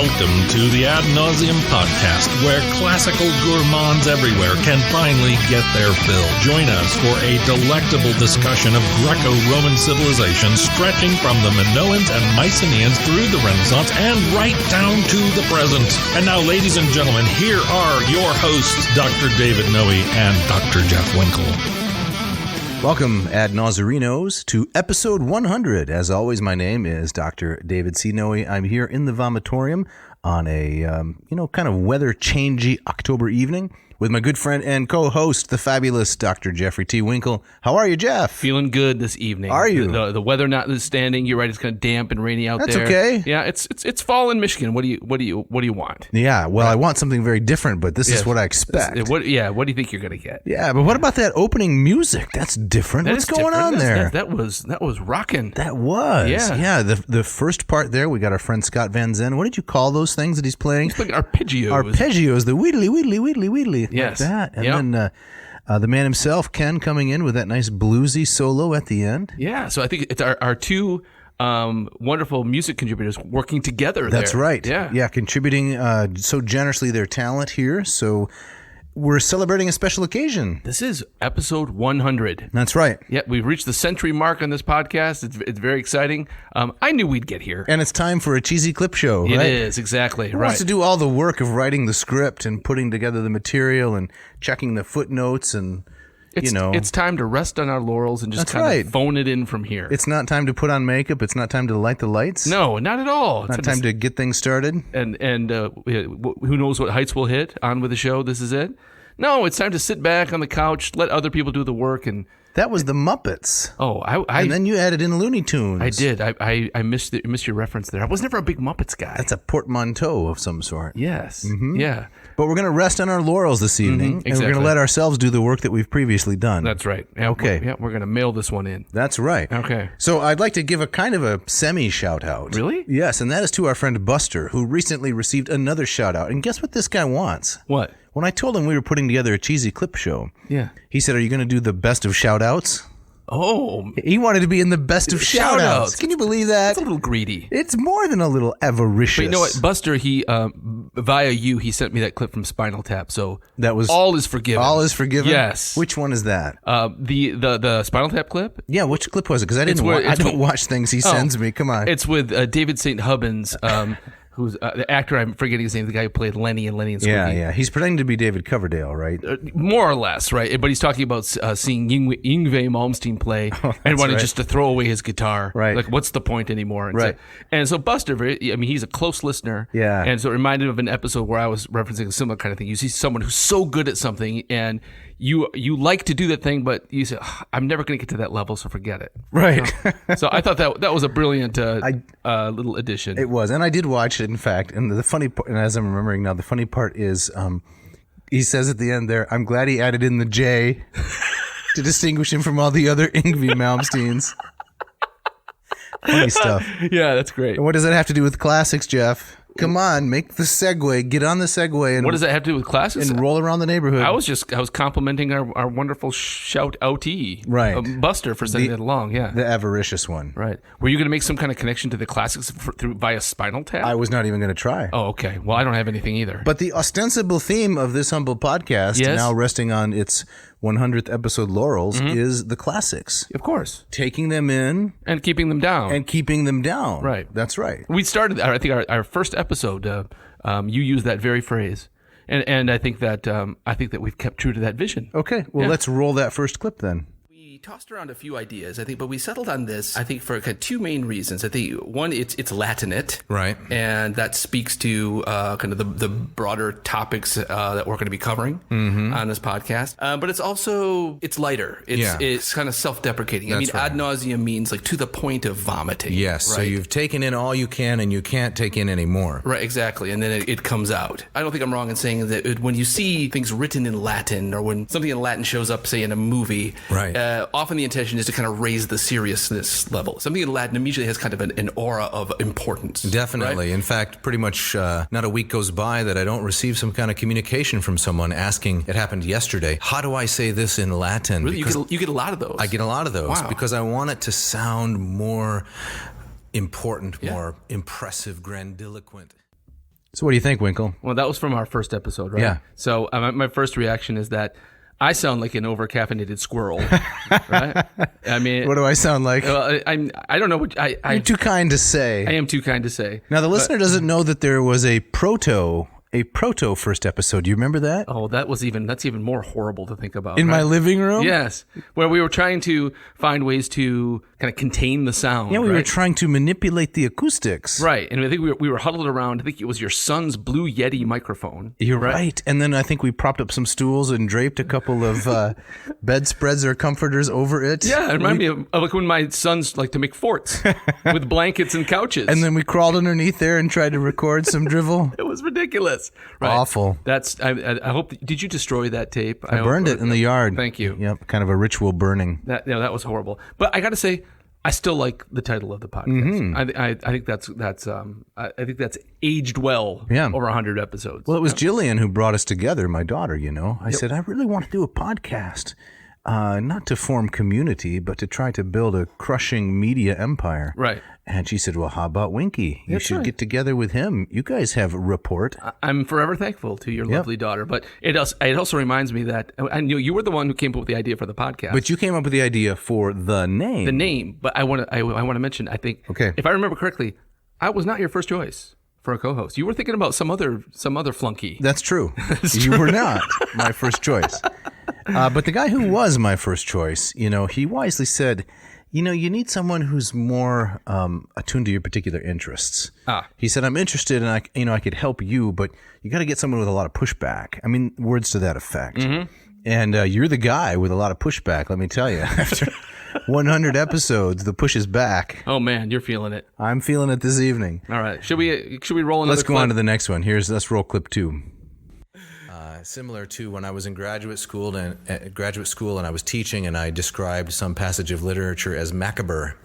Welcome to the Ad Nauseam podcast, where classical gourmands everywhere can finally get their fill. Join us for a delectable discussion of Greco-Roman civilization stretching from the Minoans and Mycenaeans through the Renaissance and right down to the present. And now, ladies and gentlemen, here are your hosts, Dr. David Noe and Dr. Jeff Winkle. Welcome, Ad Nauserinos, to episode 100. As always, my name is Dr. David C. Noe. I'm here in the vomitorium on a, kind of weather-changey October evening with my good friend and co-host, the fabulous Dr. Jeffrey T. Winkle. How are you, Jeff? Feeling good this evening. Are you? The weather notwithstanding, you're right. It's kind of damp and rainy out there. That's okay. Yeah, it's fall in Michigan. What do you want? Yeah, well, I want something very different, but this is what I expect. What do you think you're gonna get? Yeah, but what about that opening music? That's different. What's going on there? That was rocking. That was. Yeah. The first part there, we got our friend Scott Van Zen. What did you call those things that he's playing? It's like arpeggios. Arpeggios, the wheedly, wheedly, wheedly, wheedly. Yes. Like that. And then the man himself, Ken, coming in with that nice bluesy solo at the end. Yeah, so I think it's our two wonderful music contributors working together. That's right. Yeah, contributing so generously their talent here. So we're celebrating a special occasion. This is episode 100. That's right. Yeah, we've reached the century mark on this podcast. It's very exciting. I knew we'd get here. And it's time for a cheesy clip show, right? It is, exactly. Who right. wants to do all the work of writing the script and putting together the material and checking the footnotes and, It's time to rest on our laurels and just kind of phone it in from here. It's not time to put on makeup. It's not time to light the lights. No, not at all. Not time to get things started. And who knows what heights we'll hit on with the show. This is it. No, it's time to sit back on the couch, let other people do the work, and that was the Muppets. Oh, and then you added in Looney Tunes. I did. I missed your reference there. I was never a big Muppets guy. That's a portmanteau of some sort. Yes. Mm-hmm. Yeah. But we're going to rest on our laurels this evening, and we're going to let ourselves do the work that we've previously done. That's right. Yeah, okay. We're going to mail this one in. That's right. Okay. So I'd like to give a kind of a semi-shout-out. Really? Yes, and that is to our friend Buster, who recently received another shout-out. And guess what this guy wants? What? When I told him we were putting together a cheesy clip show, yeah, he said, "Are you going to do the best of shout-outs?" Oh. He wanted to be in the best of shout-outs. Can you believe that? It's a little greedy. It's more than a little avaricious. But you know what? Buster, he via you, he sent me that clip from Spinal Tap. So that was all is forgiven. All is forgiven? Yes. Which one is that? The Spinal Tap clip? Yeah, which clip was it? Because I don't watch things he sends me. Come on. It's with David St. Hubbins, who's the actor, I'm forgetting his name, the guy who played Lenny and Squeaky. Yeah. He's pretending to be David Coverdale, right? More or less, right? But he's talking about seeing Yngwie Malmsteen play and wanted just to throw away his guitar. Right. Like, what's the point anymore? And so Buster, he's a close listener. Yeah. And so it reminded him of an episode where I was referencing a similar kind of thing. You see someone who's so good at something and you like to do that thing, but you say, I'm never going to get to that level, so forget it. Right. So I thought that was a brilliant little addition. It was. And I did watch it, in fact. And the funny part, and as I'm remembering now, the funny part is he says at the end there, I'm glad he added in the J to distinguish him from all the other Yngwie Malmsteens. Funny stuff. Yeah, that's great. And what does that have to do with classics, Jeff? Come on, make the segue. Get on the segue. And what does that have to do with classics? And roll around the neighborhood. I was complimenting our wonderful shout outie, right? Buster for sending it along. Yeah, the avaricious one. Right. Were you going to make some kind of connection to the classics via Spinal Tap? I was not even going to try. Oh, okay. Well, I don't have anything either. But the ostensible theme of this humble podcast, now resting on its 100th episode laurels, is the classics. Of course. Taking them in. And keeping them down. Right. That's right. We started, I think, our first episode, you used that very phrase. And I think that we've kept true to that vision. Okay. Well, let's roll that first clip then. We tossed around a few ideas, I think, but we settled on this, I think, for kind of two main reasons. I think, one, it's Latinate. Right. And that speaks to kind of the broader topics that we're going to be covering on this podcast. But it's lighter. It's kind of self-deprecating. That's ad nauseum means like to the point of vomiting. Yes. Right? So you've taken in all you can and you can't take in any more. Right, exactly. And then it comes out. I don't think I'm wrong in saying that when you see things written in Latin or when something in Latin shows up, say, in a movie, right. Often the intention is to kind of raise the seriousness level. Something in Latin immediately has kind of an aura of importance. Definitely. Right? In fact, pretty much not a week goes by that I don't receive some kind of communication from someone asking, it happened yesterday, how do I say this in Latin? Really? You get a lot of those? I get a lot of those. Wow. Because I want it to sound more important, more impressive, grandiloquent. So what do you think, Winkle? Well, that was from our first episode, right? Yeah. So my first reaction is that I sound like an over-caffeinated squirrel, right? I mean, What do I sound like? I don't know what You're too kind to say. I am too kind to say. Now, the listener doesn't know that there was a proto first episode. Do you remember that? Oh, that's even more horrible to think about. In my living room? Yes, where we were trying to find ways to kind of contain the sound. Yeah, we right? were trying to manipulate the acoustics. Right, and I think we were huddled around. I think it was your son's Blue Yeti microphone. You're right. And then I think we propped up some stools and draped a couple of bedspreads or comforters over it. Yeah, it reminded me of like when my sons like to make forts with blankets and couches. And then we crawled underneath there and tried to record some drivel. It was ridiculous. Right. Awful. That's. I hope. Did you destroy that tape? I burned it in the yard. Thank you. Yep, kind of a ritual burning. That was horrible. But I got to say, I still like the title of the podcast. I think that's aged well. Yeah. Over 100 episodes. Well, it was Jillian who brought us together, my daughter. I said I really want to do a podcast. Not to form community, but to try to build a crushing media empire. Right. And she said, well, how about Winky? You should get together with him. You guys have a rapport. I'm forever thankful to your lovely daughter. But it also reminds me that I knew you were the one who came up with the idea for the podcast. But you came up with the idea for the name. The name. But I want to mention, I think, if I remember correctly, I was not your first choice for a co-host. You were thinking about some other flunky. That's true. You were not my first choice. But the guy who was my first choice, he wisely said, you need someone who's more attuned to your particular interests. He said, I'm interested and I could help you, but you got to get someone with a lot of pushback. I mean, words to that effect. Mm-hmm. And you're the guy with a lot of pushback, let me tell you. After 100 episodes, the push is back. Oh man, you're feeling it. I'm feeling it this evening. All right. Should we roll another Let's go clip? on to the next one. Let's roll clip 2. Similar to when I was in graduate school and I was teaching and I described some passage of literature as macabre,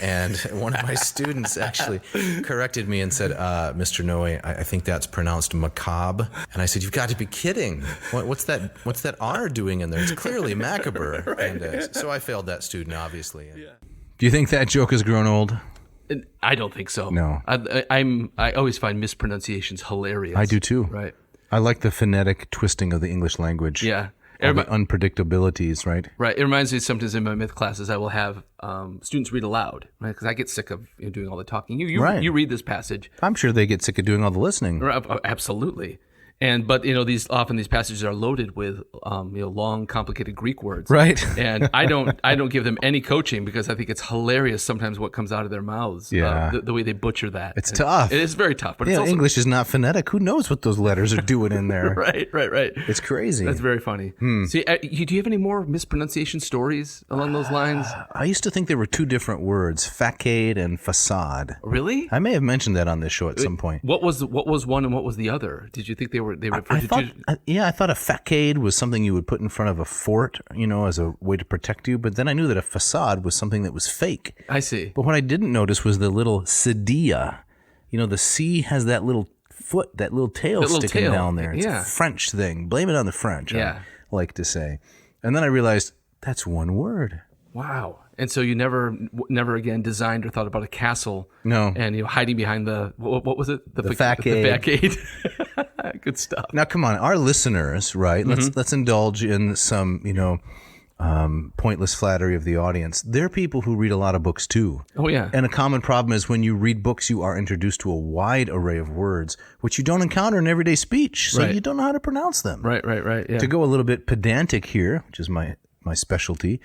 and one of my students actually corrected me and said, "Mr. Noe, I think that's pronounced macabre." And I said, "You've got to be kidding! What's that R doing in there? It's clearly macabre." Right. And so I failed that student, obviously. Yeah. Do you think that joke has grown old? I don't think so. No. I always find mispronunciations hilarious. I do too. Right. I like the phonetic twisting of the English language. Yeah. All the unpredictabilities, right? Right. It reminds me sometimes in my myth classes, I will have students read aloud, right? Because I get sick of doing all the talking. You read this passage. I'm sure they get sick of doing all the listening. Absolutely. But these passages are loaded with long, complicated Greek words, right? And I don't give them any coaching because I think it's hilarious sometimes what comes out of their mouths. Yeah, the way they butcher that. It's tough. It is very tough. But it's also, English is not phonetic. Who knows what those letters are doing in there? Right. It's crazy. That's very funny. See, do you have any more mispronunciation stories along those lines? I used to think there were two different words, facade and facade. Really? I may have mentioned that on this show at some point. What was one and what was the other? Did you think they referred to? I thought a facade was something you would put in front of a fort, as a way to protect you. But then I knew that a facade was something that was fake. I see. But what I didn't notice was the little sedia. The C has that little foot, that little tail sticking down there. It's a French thing. Blame it on the French, I like to say. And then I realized that's one word. Wow. And so you never again designed or thought about a castle. No. And hiding behind the what was it? The facade. Good stuff. Now come on, our listeners, right? Mm-hmm. Let's indulge in some, pointless flattery of the audience. They're people who read a lot of books too. Oh yeah. And a common problem is when you read books, you are introduced to a wide array of words which you don't encounter in everyday speech, so you don't know how to pronounce them. Right. Yeah. To go a little bit pedantic here, which is my specialty,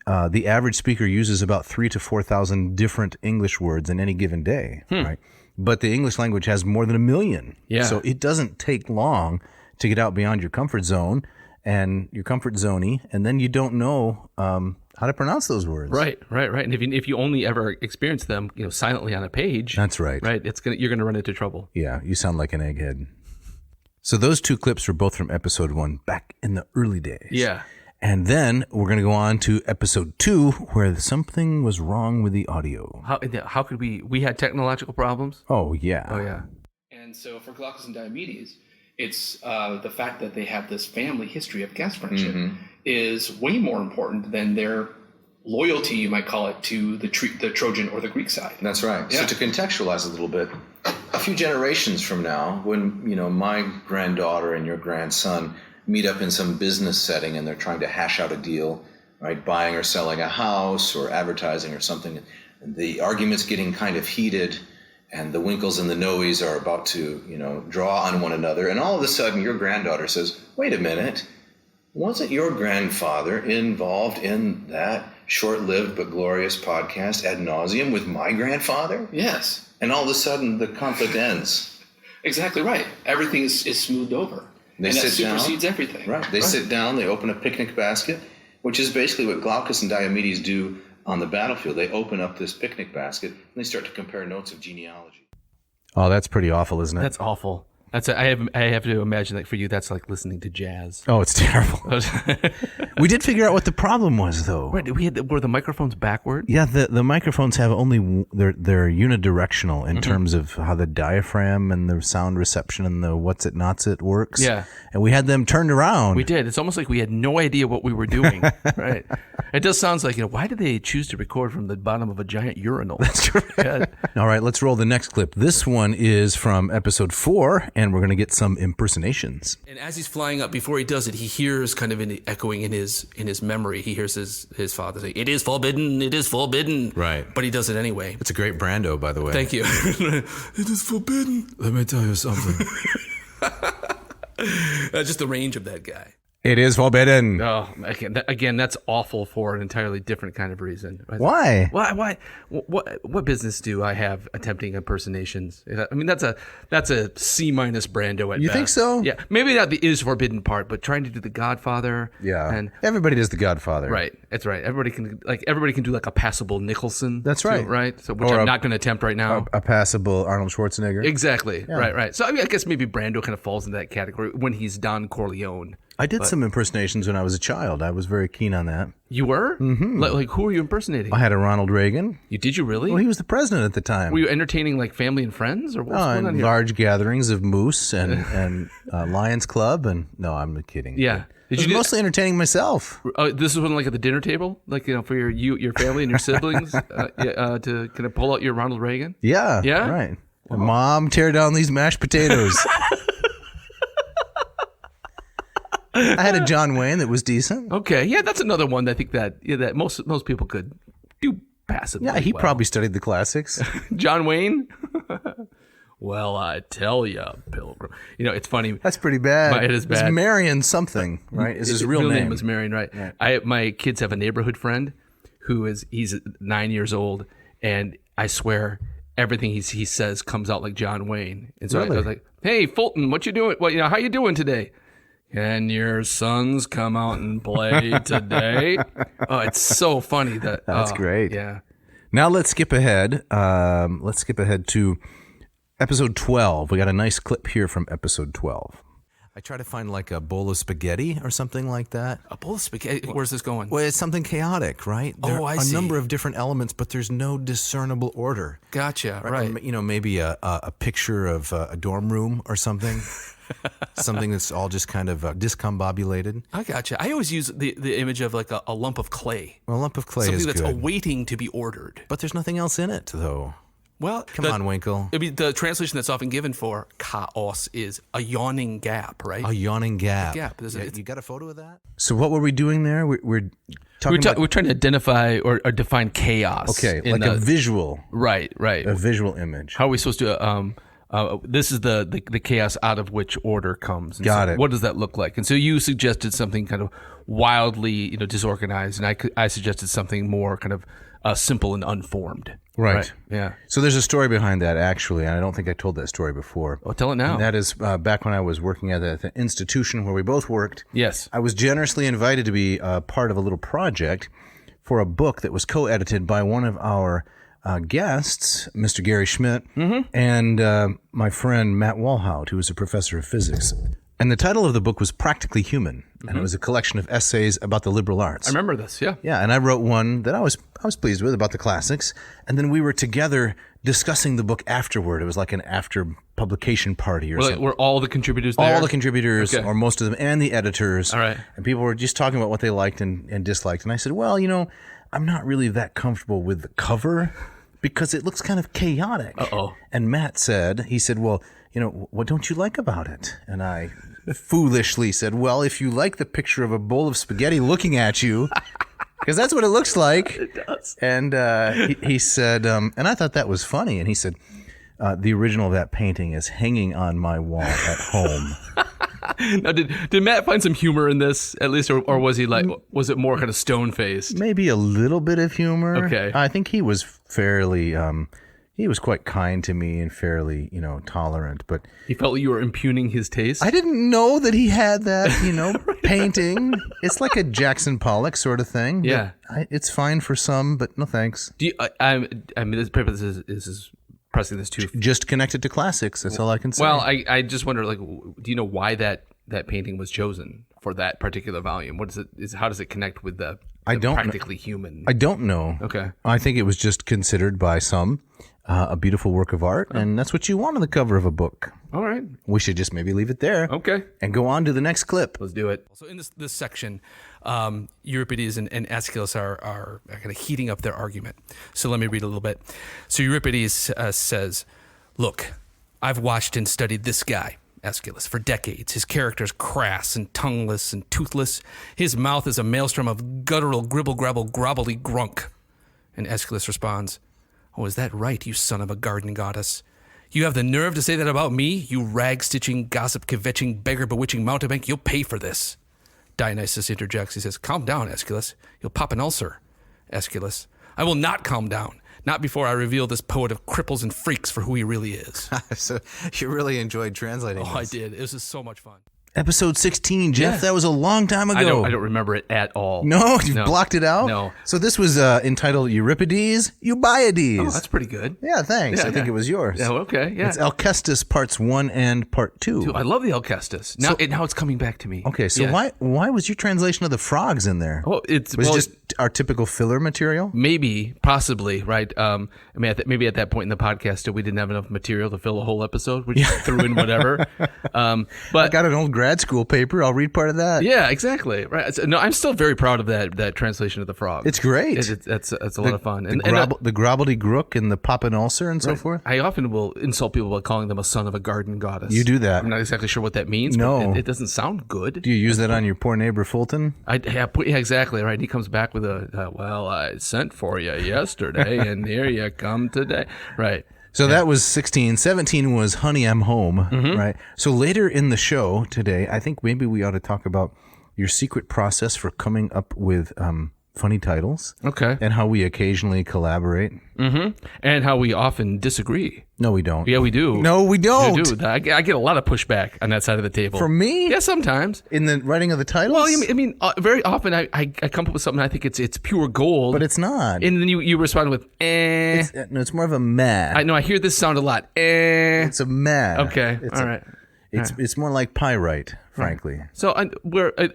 the average speaker uses about 3,000 to 4,000 different English words in any given day, right? But the English language has more than 1 million. Yeah. So it doesn't take long to get out beyond your comfort zone and your comfort zone-y, and then you don't know how to pronounce those words. Right. And if you only ever experience them, silently on a page, that's right. Right, you're gonna run into trouble. Yeah, you sound like an egghead. So those two clips were both from episode 1, back in the early days. Yeah. And then we're going to go on to episode 2, where something was wrong with the audio. How could we had technological problems? Oh, yeah. And so for Glaucus and Diomedes, it's the fact that they have this family history of guest friendship is way more important than their loyalty, you might call it, to the Trojan or the Greek side. That's right. Yeah. So to contextualize a little bit, a few generations from now, when, my granddaughter and your grandson meet up in some business setting and they're trying to hash out a deal, right? Buying or selling a house or advertising or something. The argument's getting kind of heated and the Winkles and the Noes are about to, draw on one another. And all of a sudden your granddaughter says, wait a minute, wasn't your grandfather involved in that short-lived but glorious podcast Ad Nauseam with my grandfather? Yes. And all of a sudden the conflict ends. Exactly right. Everything is smoothed over. They and that sit down. supersedes everything. Right. They sit down, they open a picnic basket, which is basically what Glaucus and Diomedes do on the battlefield. They open up this picnic basket and they start to compare notes of genealogy. Oh, that's pretty awful, isn't it? That's awful. I have to imagine that for you, that's like listening to jazz. Oh, it's terrible. We did figure out what the problem was, though. Right, were the microphones backward? Yeah, the microphones have only they're unidirectional in terms of how the diaphragm and the sound reception and the what's it nots it works. Yeah, and we had them turned around. We did. It's almost like we had no idea what we were doing. Right. It does sound like why did they choose to record from the bottom of a giant urinal? That's true. Yeah. All right, let's roll the next clip. This one is from episode 4. And we're going to get some impersonations. And as he's flying up, before he does it, he hears kind of echoing in his memory. He hears his father say, "It is forbidden. It is forbidden." Right. But he does it anyway. It's a great Brando, by the way. Thank you. It is forbidden. Let me tell you something. Just the range of that guy. It is forbidden. Oh, again, that's awful for an entirely different kind of reason. Why? Why? What business do I have attempting impersonations? I mean, that's a C- Brando at You best. think so? Yeah, maybe not the is forbidden part, but trying to do the Godfather. Yeah, and everybody does the Godfather. Right, that's right. Everybody can do like a passable Nicholson. That's right. Too, right. So which I'm not going to attempt right now. A passable Arnold Schwarzenegger. Exactly. Yeah. Right. So I mean, I guess maybe Brando kind of falls into that category when he's Don Corleone. I did some impersonations when I was a child. I was very keen on that. You were? Mm-hmm. Like who were you impersonating? I had a Ronald Reagan. Did you really? Well, he was the president at the time. Were you entertaining like family and friends, or what's going on here? Large gatherings of moose and Lions Club, and no, I'm kidding. Yeah. I was mostly entertaining myself. This is when, like, at the dinner table, like, for your family and your siblings, to kind of pull out your Ronald Reagan. Yeah. Yeah. Right. Wow. Mom, tear down these mashed potatoes. I had a John Wayne that was decent. Okay, yeah, that's another one that I think that most people could do passably. Yeah, he well. probably studied the classics. John Wayne. Well, I tell you, Pilgrim. It's funny. That's pretty bad. It is bad. It's Marion something, right? Is his real name? Was Marion, right? My kids have a neighborhood friend he's 9 years old, and I swear everything he says comes out like John Wayne. And so really? I was like, "Hey, Fulton, what you doing? How you doing today? Can your sons come out and play today?" Oh, it's so funny That's great. Yeah. Now let's skip ahead. Let's skip ahead to episode 12. We got a nice clip here from episode 12. I try to find like a bowl of spaghetti or something like that. A bowl of spaghetti? Where's this going? Well, it's something chaotic, right? There are a number of different elements, but there's no discernible order. Gotcha, right. Maybe a picture of a dorm room or something. Something that's all just kind of discombobulated. I gotcha. I always use the image of like a lump of clay. Well, a lump of clay is something that's good. awaiting to be ordered. But there's nothing else in it, though. Well, come on, Winkle. I mean, the translation that's often given for chaos is a yawning gap, right? A yawning gap. You got a photo of that? So what were we doing there? We're trying to identify or define chaos. Okay, like a visual. Right. A visual image. How are we supposed to? This is the chaos out of which order comes. Got it. What does that look like? And so you suggested something kind of wildly, disorganized, and I suggested something more kind of simple and unformed. Right. Yeah. So there's a story behind that, actually, and I don't think I told that story before. Well, tell it now. And that is back when I was working at the institution where we both worked. Yes. I was generously invited to be part of a little project for a book that was co-edited by one of our guests, Mr. Gary Schmidt, and my friend Matt Walhout, who was a professor of physics. And the title of the book was Practically Human, and it was a collection of essays about the liberal arts. I remember this, yeah. Yeah, and I wrote one that I was pleased with about the classics, and then we were together discussing the book afterward. It was like an after publication party or something. Were all the contributors there? All the contributors, or most of them, and the editors. All right. And people were just talking about what they liked and disliked. And I said, well, I'm not really that comfortable with the cover because it looks kind of chaotic. Uh-oh. And Matt said, well, what don't you like about it? And I foolishly said, well, if you like the picture of a bowl of spaghetti looking at you, because that's what it looks like. It does. And he said, and I thought that was funny. And he said, the original of that painting is hanging on my wall at home. Now, did Matt find some humor in this, at least, or was he was it more kind of stone-faced? Maybe a little bit of humor. Okay. I think he was fairly, he was quite kind to me and fairly, tolerant. But He felt like you were impugning his taste? I didn't know that he had that, painting. It's like a Jackson Pollock sort of thing. Yeah. It's fine for some, but no thanks. Do you, I mean, this paper is pressing this too. Just connected to classics. That's all I can say. Well, I just wonder, do you know why that painting was chosen for that particular volume? What is it? How does it connect with the practically human? I don't know. Okay. I think it was just considered by some a beautiful work of art, and that's what you want on the cover of a book. All right. We should just maybe leave it there. Okay. And go on to the next clip. Let's do it. So in this section, Euripides and Aeschylus are kind of heating up their argument. So let me read a little bit. So Euripides says, "Look, I've watched and studied this guy, Aeschylus, for decades. His character's crass and tongueless and toothless. His mouth is a maelstrom of guttural gribble-grabble grovelly grunk." And Aeschylus responds, "Oh, is that right, you son of a garden goddess? You have the nerve to say that about me, you rag-stitching, gossip-kvetching, beggar-bewitching mountebank? You'll pay for this." Dionysus interjects. He says, "Calm down, Aeschylus. You'll pop an ulcer." Aeschylus, "I will not calm down. Not before I reveal this poet of cripples and freaks for who he really is." So you really enjoyed translating Oh, I did. It was just so much fun. Episode 16, Jeff. Yeah. That was a long time ago. I don't remember it at all. No, you blocked it out? No. So this was entitled Euripides, Eubiades. Oh, that's pretty good. Yeah, thanks. Yeah, I think yeah. it was yours. Yeah, okay, yeah. It's Alcestis parts 1 and part 2. Dude, I love the Alcestis. Now it's coming back to me. Okay, so Yeah. why was your translation of the frogs in there? Oh, was it just our typical filler material? Maybe, possibly, right? Maybe at that point in the podcast, we didn't have enough material to fill a whole episode. We just threw in whatever. I But got an old grad school paper. I'll read part of that. yeah, exactly. Right. So, no, I'm still very proud of that translation of the frog. It's great. That's a lot of fun. The grobbledy-grook and the pop and ulcer and so forth. I often will insult people by calling them a son of a garden goddess. You do that. I'm not exactly sure what that means. No. But it doesn't sound good. Do you use that on your poor neighbor Fulton? Yeah, exactly right. He comes back with well, I sent for you yesterday, and here you come today. Right. So that was 16. 17 was Honey, I'm Home, right? So later in the show today, I think maybe we ought to talk about your secret process for coming up with funny titles. Okay. And how we occasionally collaborate. Mm-hmm. And how we often disagree. No, we don't. Yeah, we do. No, we don't. We do. I get a lot of pushback on that side of the table. From me? Yeah, sometimes. In the writing of the titles? Well, I mean, very often I come up with something I think it's pure gold. But it's not. And then you respond with, eh. It's more of a meh. I know, I hear this sound a lot. Eh. It's a meh. Okay, all right. It's more like pyrite, frankly. So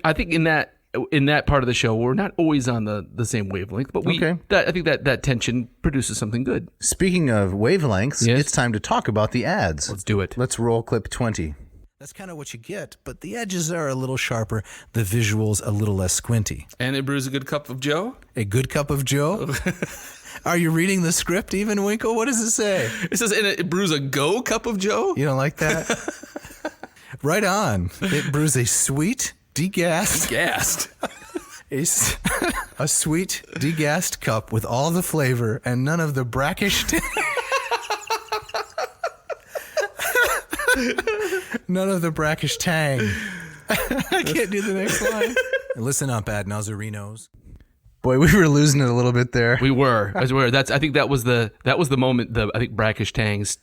I think in that part of the show, we're not always on the same wavelength, but I think that tension produces something good. Speaking of wavelengths, Yes? it's time to talk about the ads. Let's do it. Let's roll clip 20. That's kind of what you get, but the edges are a little sharper, the visuals a little less squinty. And it brews a good cup of Joe? A good cup of Joe? Are you reading the script even, Winkle? What does it say? It says, and it brews a go cup of Joe? You don't like that? Right on. It brews a sweet, degassed... Gassed. A sweet, degassed cup with all the flavor and none of the brackish... None of the brackish tang. I can't do the next line. Listen up, ad Nazarinos. Boy, we were losing it a little bit there. We were. I think that was the moment I think brackish tangs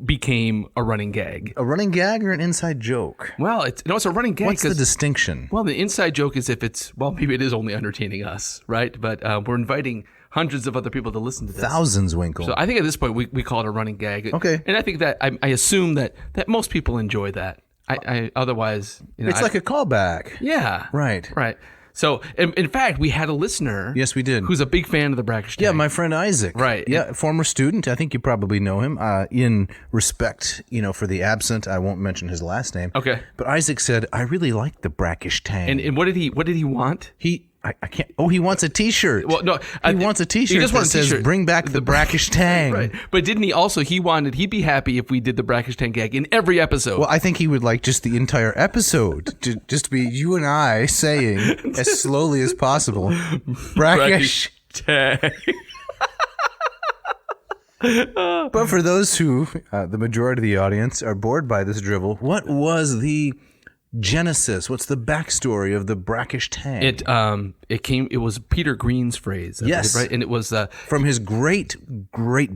became a running gag. A running gag or an inside joke? Well, it's a running gag. What's the distinction? Well, the inside joke is maybe it is only entertaining us, right? But we're inviting hundreds of other people to listen to this. Thousands, Winkle. So I think at this point we call it a running gag. Okay. And I think that I assume that most people enjoy that. I otherwise, it's like a callback. Yeah. Right. Right. So, in fact, we had a listener. Yes, we did. Who's a big fan of the brackish tang. Yeah, my friend Isaac. Right. Yeah, former student. I think you probably know him. In respect, for the absent, I won't mention his last name. Okay. But Isaac said, I really like the brackish tang. And what did he want? I can't. Oh, he wants a T-shirt. Well, no, he wants a T-shirt he just that wants a says t-shirt. "Bring back the brackish tang." Right. But didn't he also? He'd be happy if we did the brackish tang gag in every episode. Well, I think he would like just the entire episode to just be you and I saying as slowly as possible, brackish tang. But for those who, the majority of the audience, are bored by this drivel, what was the genesis? What's the backstory of the brackish tang? It was Peter Green's phrase. I Yes. believe, right? And it was From his great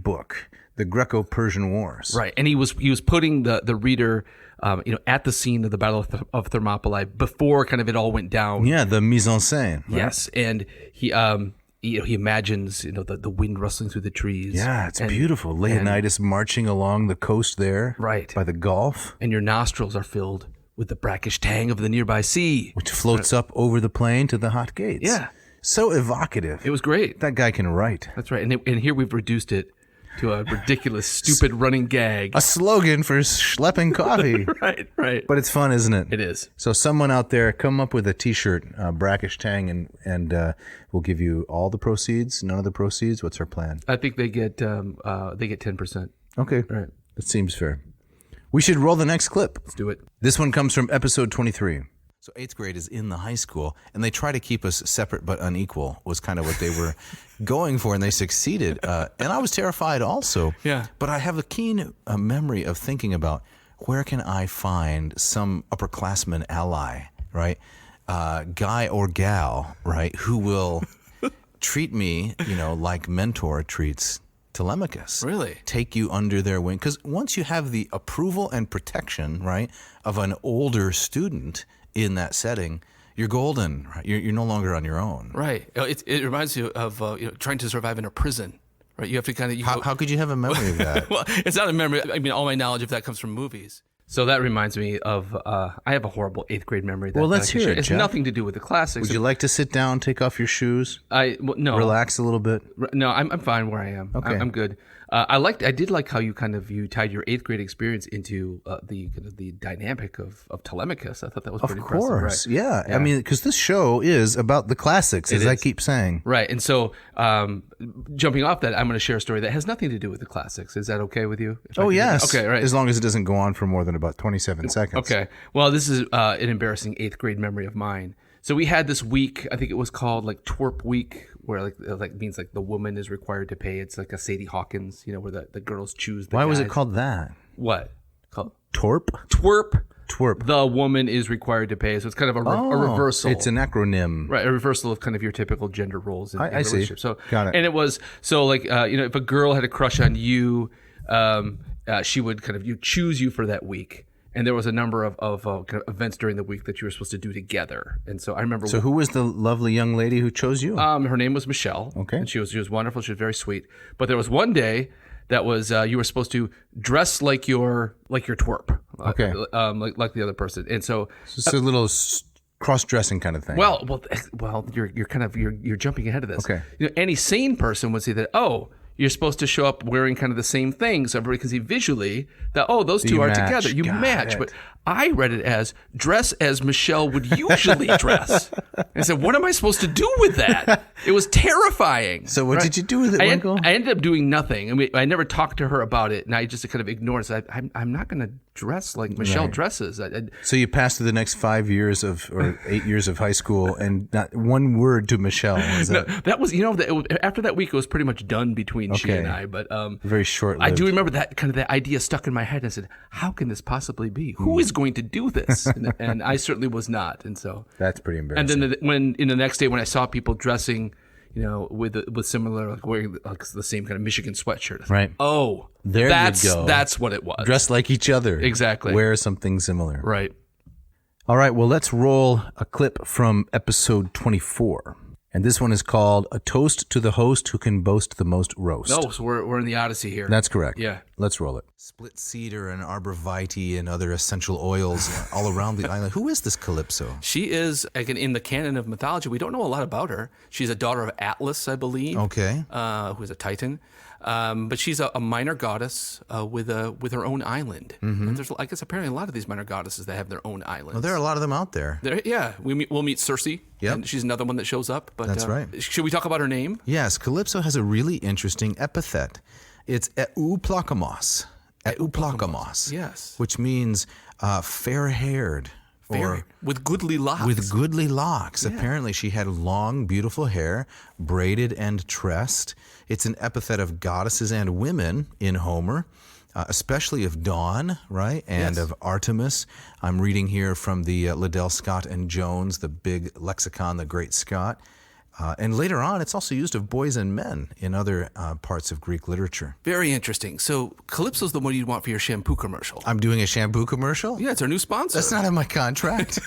book, The Greco-Persian Wars. right. And he was putting the reader, at the scene of the Battle of Thermopylae before kind of it all went down. Yeah, the mise en scène. Right? Yes, and he he imagines the wind rustling through the trees. Yeah, it's beautiful. Leonidas marching along the coast there, Right. by the Gulf, And your nostrils are filled with the brackish tang of the nearby sea. which floats up over the plain to the hot gates. Yeah. So evocative. It was great. That guy can write. That's right. And here we've reduced it to a ridiculous, stupid running gag. A slogan for schlepping coffee. Right. But it's fun, isn't it? It is. So someone out there, come up with a T-shirt, brackish tang, and we'll give you all the proceeds, none of the proceeds. What's our plan? I think they get 10%. Okay. Right. That seems fair. We should roll the next clip. Let's do it. This one comes from episode 23. So 8th grade is in the high school, and they try to keep us separate but unequal was kind of what they were going for, and they succeeded. And I was terrified also. Yeah. But I have a keen memory of thinking about where can I find some upperclassman ally, right? Guy or gal, right, who will treat me, like mentor treats Telemachus. Really? Take you under their wing. Because once you have the approval and protection, right, of an older student in that setting, you're golden. Right? You're no longer on your own. Right. It reminds you of trying to survive in a prison. Right. You have to kind of. How could you have a memory of that? Well, it's not a memory. I mean, all my knowledge of that comes from movies. So that reminds me of I have a horrible 8th grade memory. That, Well, that let's I can hear share. it, It's Jeff. nothing to do with the classics. Would you like to sit down, take off your shoes, No. relax a little bit? No, I'm fine where I am. Okay. I'm good. I did like how you tied your 8th grade experience into the dynamic of Telemachus. I thought that was pretty Of course, impressive. yeah. I mean, because this show is about the classics, as I keep saying. Right. And so, jumping off that, I'm going to share a story that has nothing to do with the classics. Is that okay with you? If I Oh, can do that? yes. Okay, right. As long as it doesn't go on for more than about 27 seconds. Okay. Well, this is an embarrassing 8th grade memory of mine. So we had this week, I think it was called like twerp week, where like means like the woman is required to pay. It's like a Sadie Hawkins, where the girls choose the Why was it guys. called that? What? Called Torp? twerp. Twerp. The woman is required to pay. So it's kind of a reversal. It's an acronym. Right, a reversal of kind of your typical gender roles in I see. relationships. So, Got it. And it was so like if a girl had a crush on you, she would kind of choose you for that week. And there was a number of kind of events during the week that you were supposed to do together. And so I remember. So who was the lovely young lady who chose you? her name was Michelle. Okay. And she was wonderful. She was very sweet. But there was one day that was you were supposed to dress like your twerp. Okay. Like the other person. And so. It's a little cross-dressing kind of thing. Well, you're jumping ahead of this. Okay. Any sane person would say that, you're supposed to show up wearing kind of the same thing so everybody can see visually that, those two you are match. together. You Got match. it. But I read it as dress as Michelle would usually dress. And I said, what am I supposed to do with that? It was terrifying. So what did you do with it, I Winkle? ended up doing nothing. I mean, I never talked to her about it, and I just kind of ignored it. So I'm not going to dress like Michelle dresses. So you passed through the next 5 years or 8 years of high school and not one word to Michelle. Was that That was, after that week, it was pretty much done between she and I. But very short-lived? I do remember that idea stuck in my head. And I said, how can this possibly be? Who is going to do this? And I certainly was not. And so That's pretty embarrassing. and then when in the next day when I saw people dressing, with similar, like wearing like the same kind of Michigan sweatshirt, I said, Right. Oh, There you go. That's what it was. Dress like each other. Exactly. Wear something similar. Right. All right, well, let's roll a clip from episode 24. And this one is called A Toast to the Host Who Can Boast the Most Roast. No, so we're in the Odyssey here. That's correct. Yeah. Let's roll it. Split cedar and arborvitae and other essential oils all around the island. Who is this Calypso? She is, again, in the canon of mythology, we don't know a lot about her. She's a daughter of Atlas, I believe. Okay. Who is a Titan. But she's a minor goddess with her own island. And there's, I guess, apparently a lot of these minor goddesses that have their own islands. Well, there are a lot of them out there. We'll meet Circe. Yep. And she's another one that shows up. But, That's right. Should we talk about her name? Yes, Calypso has a really interesting epithet. It's euplakamos. Euplakamos. Yes. Which means fair-haired. With goodly locks. With goodly locks. Yeah. Apparently she had long, beautiful hair, braided and tressed. It's an epithet of goddesses and women in Homer, especially of Dawn, right? And of Artemis. I'm reading here from the Liddell Scott and Jones, the big lexicon, the Great Scott. And later on, it's also used of boys and men in other parts of Greek literature. Very interesting. So Calypso's the one you'd want for your shampoo commercial. I'm doing a shampoo commercial? Yeah, it's our new sponsor. That's not in my contract.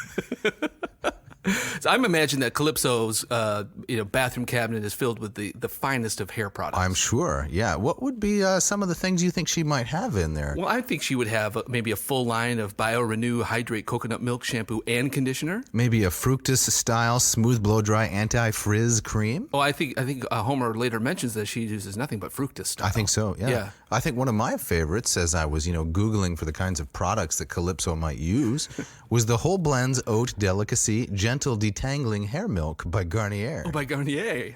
So I'm imagining that Calypso's bathroom cabinet is filled with the finest of hair products. I'm sure, yeah. What would be some of the things you think she might have in there? Well, I think she would have maybe a full line of BioRenew Hydrate Coconut Milk Shampoo and Conditioner. Maybe a Fructus-style smooth blow-dry anti-frizz cream? Oh, I think Homer later mentions that she uses nothing but Fructus style. I think so, yeah. Yeah. I think one of my favorites, as I was, Googling for the kinds of products that Calypso might use, was the Whole Blends Oat Delicacy Gentle Detangling Hair Milk by Garnier. Oh, by Garnier.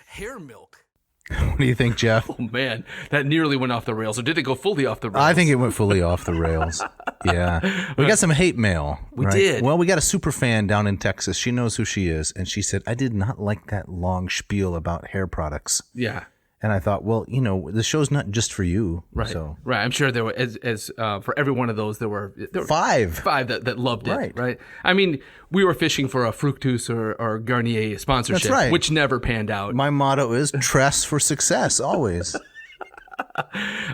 Hair milk. What do you think, Jeff? Oh, man, that nearly went off the rails. Or did it go fully off the rails? I think it went fully off the rails. Yeah. We got some hate mail. We did. Well, we got a super fan down in Texas. She knows who she is. And she said, I did not like that long spiel about hair products. Yeah. And I thought, well, the show's not just for you. Right. So. Right. I'm sure there were, as for every one of those, there were five that loved it. Right. Right. I mean, we were fishing for a Fructus or Garnier sponsorship, That's right. which never panned out. My motto is trust for success, always.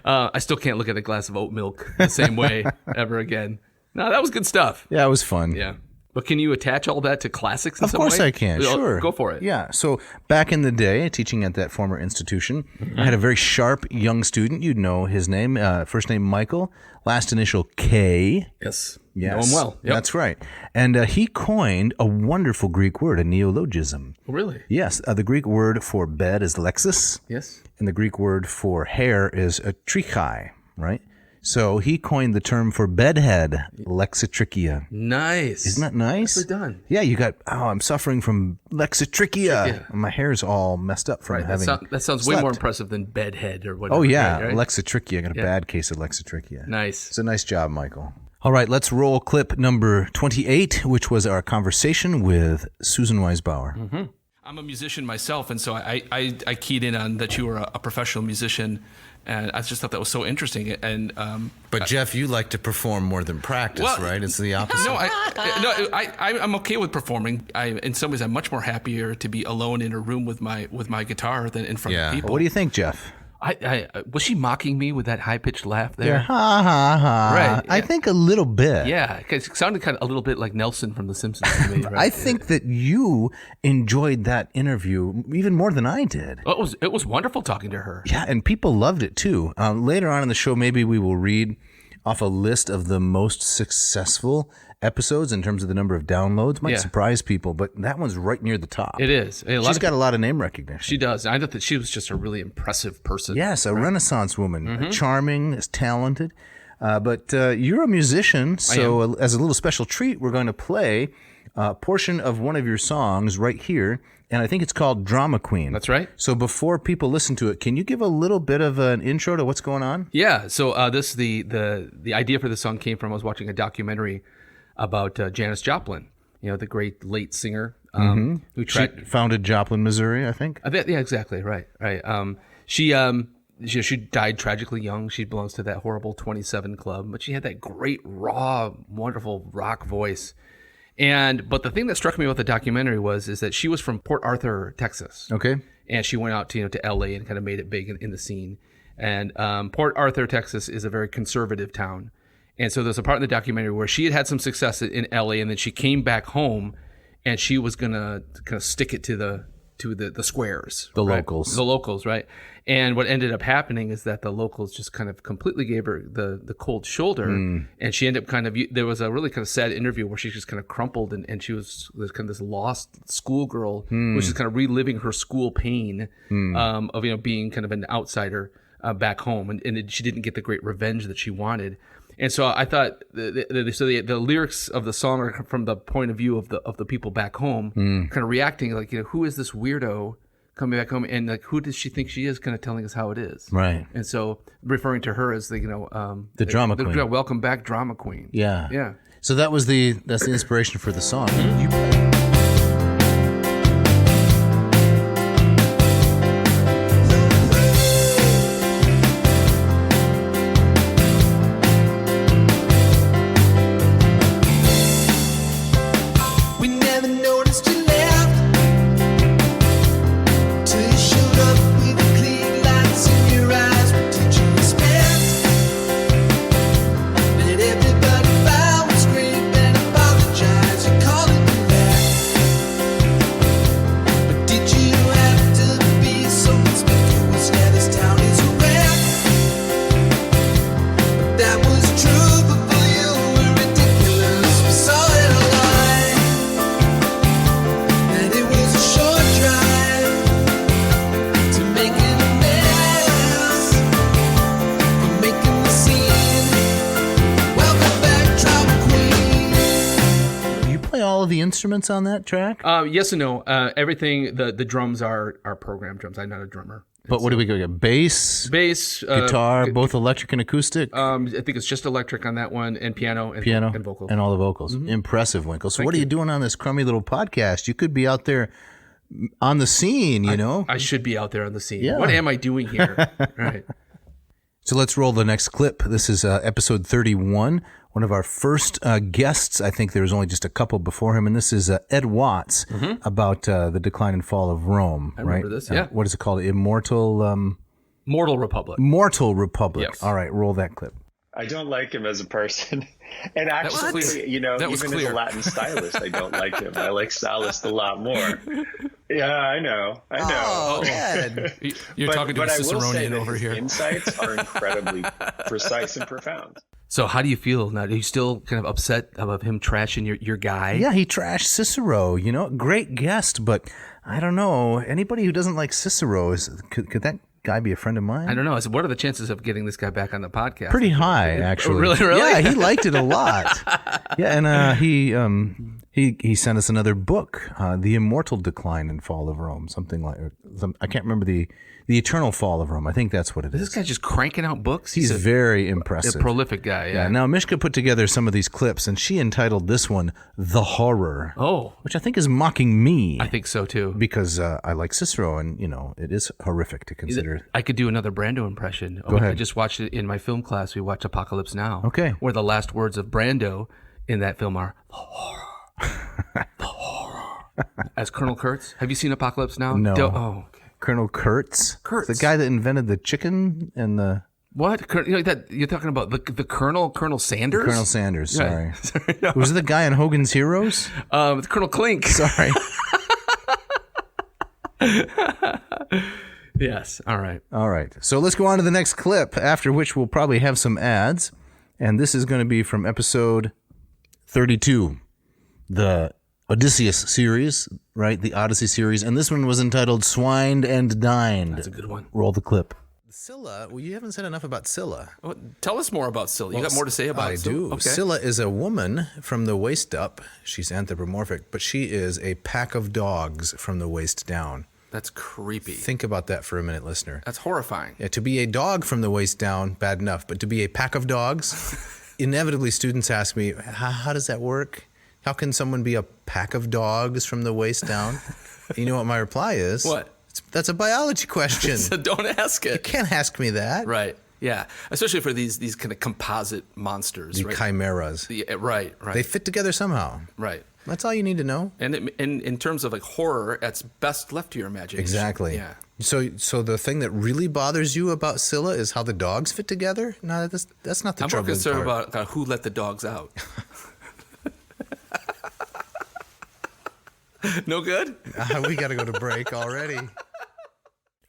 I still can't look at a glass of oat milk the same way ever again. No, that was good stuff. Yeah, it was fun. Yeah. But can you attach all that to classics in some way? Of course I can, sure. Go for it. Yeah, so back in the day, teaching at that former institution, I had a very sharp young student. You'd know his name, first name Michael, last initial K. Yes. Yes, Know him well. Yep. That's right. And he coined a wonderful Greek word, a neologism. Oh, really? Yes, the Greek word for bed is lexis, Yes. and the Greek word for hair is a trichai, right? So he coined the term for bedhead, lexitrichia. Nice. Isn't that nice? Nicely done. Yeah, you got, I'm suffering from lexitrichia. My hair's all messed up from having That sounds way slept. more impressive than bedhead or whatever. Oh, yeah, right? lexitrichia. I got a bad case of lexitrichia. Nice. So nice job, Michael. All right, let's roll clip number 28, which was our conversation with Susan Weisbauer. Mm-hmm. I'm a musician myself, and so I keyed in on that you were a professional musician, and I just thought that was so interesting. And But Jeff, you like to perform more than practice, right? It's the opposite. No, I'm okay with performing. In some ways, I'm much more happier to be alone in a room with my guitar than in front of people. What do you think, Jeff? Was she mocking me with that high-pitched laugh there? Yeah, ha, ha, ha. Right. I think a little bit. Yeah, because it sounded kind of a little bit like Nelson from The Simpsons to me. Right? I think that you enjoyed that interview even more than I did. Well, it was wonderful talking to her. Yeah, and people loved it too. Later on in the show, maybe we will read off a list of the most successful episodes in terms of the number of downloads. Might surprise people, but that one's right near the top. It is. She's got a lot of name recognition. She does. I thought that she was just a really impressive person. Yes, a Renaissance woman, charming, is talented. But you're a musician, so as a little special treat, we're going to play a portion of one of your songs right here, and I think it's called Drama Queen. That's right. So before people listen to it, can you give a little bit of an intro to what's going on? Yeah. So the idea for the song came from I was watching a documentary about Janis Joplin, the great late singer who She founded Joplin, Missouri, I think. Yeah, exactly. Right. She died tragically young. She belongs to that horrible 27 Club, but she had that great, raw, wonderful rock voice. But the thing that struck me about the documentary is that she was from Port Arthur, Texas. Okay. And she went out to LA and kind of made it big in the scene. And Port Arthur, Texas is a very conservative town. And so there's a part in the documentary where she had some success in LA, and then she came back home, and she was gonna kind of stick it to to the squares, The right? locals. The locals, right? And what ended up happening is that the locals just kind of completely gave her the cold shoulder, and she ended up kind of. There was a really kind of sad interview where she just kind of crumpled, and she was kind of this lost schoolgirl, which is kind of reliving her school pain of being kind of an outsider back home, and she didn't get the great revenge that she wanted. And so I thought, the lyrics of the song are from the point of view of the people back home, kind of reacting like, who is this weirdo coming back home, and like, who does she think she is, kind of telling us how it is, Right. And so referring to her as the drama queen. Welcome back, drama queen. Yeah. So that's the inspiration for the song. We never noticed you left till you showed up with the clean lights in your eyes. What did you expect? Let everybody bow and scream and apologize. You called it back, but did you have to be so conspicuous? Yeah, this town is a wreck, but that was true before you were ridiculous. We saw it a lot. And it was a short drive to making a mess, from making the scene. Welcome back, drama queen. You play all of the instruments on that track? Yes and no. Everything. The drums are programmed drums. I'm not a drummer. But what do we go get? Bass, Bass, guitar, both electric and acoustic? I think it's just electric on that one, and piano, and vocals. and all the vocals. Impressive, Winkle. So what are you doing on this crummy little podcast? You could be out there on the scene, you know? I should be out there on the scene. Yeah. What am I doing here? Right. So let's roll the next clip. This is episode 31. One of our first guests. I think there was only just a couple before him, and this is Ed Watts about the decline and fall of Rome. I remember this, yeah. What is it called? Mortal Republic. Mortal Republic. Yes. All right, roll that clip. I don't like him as a person. And was actually, clear. even That was as clear. a Latin stylist, I don't like him. I like Sallust a lot more. Yeah, I know. Oh, Ed. You're talking to a but I will say Ciceronian that over his here. insights are incredibly precise and profound. So how do you feel now? Are you still kind of upset about him trashing your guy? Yeah, he trashed Cicero. Great guest, but I don't know. Anybody who doesn't like Cicero could that guy be a friend of mine? I don't know. I said, what are the chances of getting this guy back on the podcast? Pretty high, actually. Really? Yeah, he liked it a lot. Yeah, and he sent us another book, The Immortal Decline and Fall of Rome, something like. I can't remember the Eternal Fall of Rome. I think that's what it is. This guy's just cranking out books. He's a very impressive. prolific guy. Yeah. Now Mishka put together some of these clips, and she entitled this one "The Horror," which which I think is mocking me. I think so too. Because I like Cicero, and it is horrific to consider. I could do another Brando impression. Go ahead. I just watched it in my film class. We watched Apocalypse Now. Okay. Where the last words of Brando in that film are "the horror, the horror." As Colonel Kurtz. Have you seen Apocalypse Now? No. Okay. Colonel Kurtz, Kurtz. the guy that invented the chicken and the What? You're talking about the Colonel Sanders? Colonel Sanders. Sorry, Yeah. Sorry, no. Was it the guy in Hogan's Heroes? Colonel Clink. Sorry. Yes. All right. All right. So let's go on to the next clip, after which we'll probably have some ads. And this is going to be from episode 32, the Odysseus series, right? The Odyssey series. And this one was entitled Swined and Dined. That's a good one. Roll the clip. Scylla, well, you haven't said enough about Scylla. Oh, tell us more about Scylla. You got more to say about I it? do. Okay. Scylla is a woman from the waist up. She's anthropomorphic, but she is a pack of dogs from the waist down. That's creepy. Think about that for a minute, listener. That's horrifying. Yeah, to be a dog from the waist down, bad enough, but to be a pack of dogs, inevitably students ask me, how does that work? How can someone be a pack of dogs from the waist down? You know what my reply is? What? That's a biology question. So don't ask it. You can't ask me that. Right. Yeah. Especially for these kind of composite monsters. The right? chimeras. Right. They fit together somehow. Right. That's all you need to know. And in terms of like horror, it's best left to your imagination. Exactly. Yeah. So the thing that really bothers you about Scylla is how the dogs fit together? No, that's not the I'm more troubling concerned part. about who let the dogs out. No good? We got to go to break already.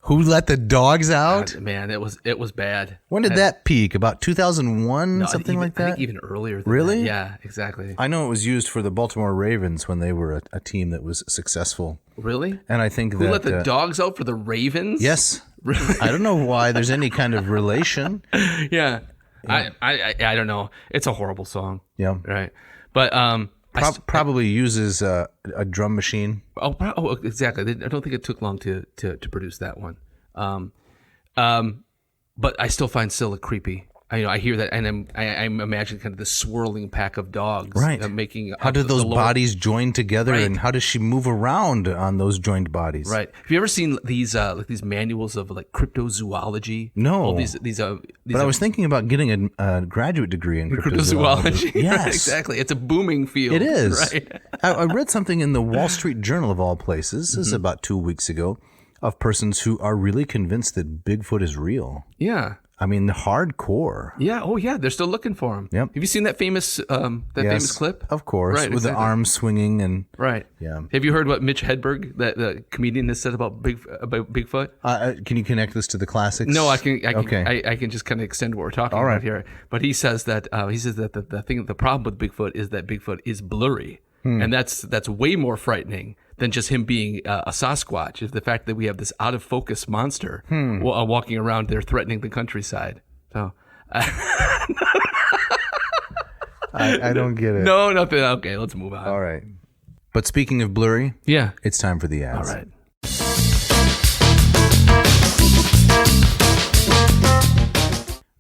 Who let the dogs out? Man, it was bad. When did that peak? About 2001, No, something even- like that? I think even earlier than Really? that. Yeah, exactly. I know it was used for the Baltimore Ravens when they were a team that was successful. Really? And I think Who that... let the dogs out for the Ravens? Yes. Really? I don't know why there's any kind of relation. Yeah. I don't know. It's a horrible song. Yeah. Right. But Probably uses a drum machine. Exactly. I don't think it took long to produce that one. But I still find Scylla creepy. I hear that, and I'm imagining kind of the swirling pack of dogs, Right. making. How did those the lower- bodies join together, Right. and how does she move around on those joined bodies? Right. Have you ever seen these these manuals of like cryptozoology? No. All these But I was thinking about getting a graduate degree in cryptozoology. Yes. Right, exactly. It's a booming field. It is. Right. I read something in the Wall Street Journal of all places, this is about 2 weeks ago, of persons who are really convinced that Bigfoot is real. Yeah. I mean, hardcore. Yeah. Oh, yeah. They're still looking for him. Yep. Have you seen that famous famous clip? Of course, Right, with the exactly. arms swinging and... Right. Yeah. Have you heard what Mitch Hedberg, the comedian, has said about Bigfoot? Can you connect this to the classics? No, I can. Okay. I can just kind of extend what we're talking All right. about here. But he says that the problem with Bigfoot is that Bigfoot is blurry, Hmm. and that's way more frightening than just him being a Sasquatch. Is the fact that we have this out of focus monster Hmm. walking around there threatening the countryside. So. I don't get it. No, nothing. Okay, let's move on. All right. But speaking of blurry, Yeah. it's time for the All ads. right.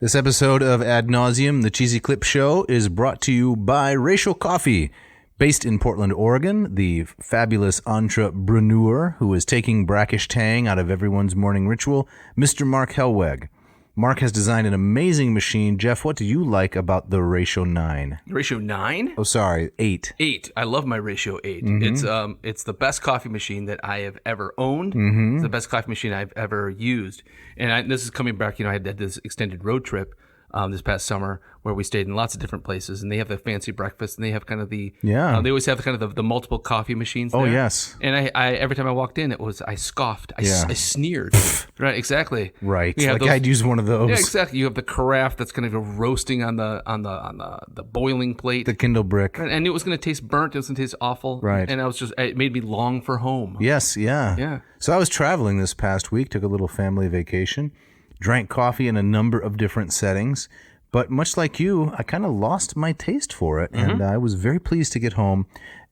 This episode of Ad Nauseum, the Cheesy Clip Show, is brought to you by Racial Coffee. Based in Portland, Oregon, the fabulous entrepreneur who is taking brackish tang out of everyone's morning ritual, Mr. Mark Helweg. Mark has designed an amazing machine. Jeff, what do you like about the Ratio 9? Ratio 9? Oh, sorry, 8. 8. I love my Ratio 8. It's the best coffee machine that I have ever owned. Mm-hmm. It's the best coffee machine I've ever used. And this is coming back, I had this extended road trip this past summer where we stayed in lots of different places, and they have the fancy breakfast, and they have kind of the Yeah. they always have kind of the multiple coffee machines Oh, there. yes. And I every time I walked in, I scoffed, I sneered. Right, exactly. Right. You have Like those- I'd use one of those. Yeah, exactly. You have the carafe that's kind of roasting on the boiling plate. The Kindle brick. And it was going to taste burnt. It was going to taste awful. Right. And it made me long for home. Yes, yeah. Yeah. So I was traveling this past week, took a little family vacation, drank coffee in a number of different settings, but much like you, I kind of lost my taste for it, and I was very pleased to get home,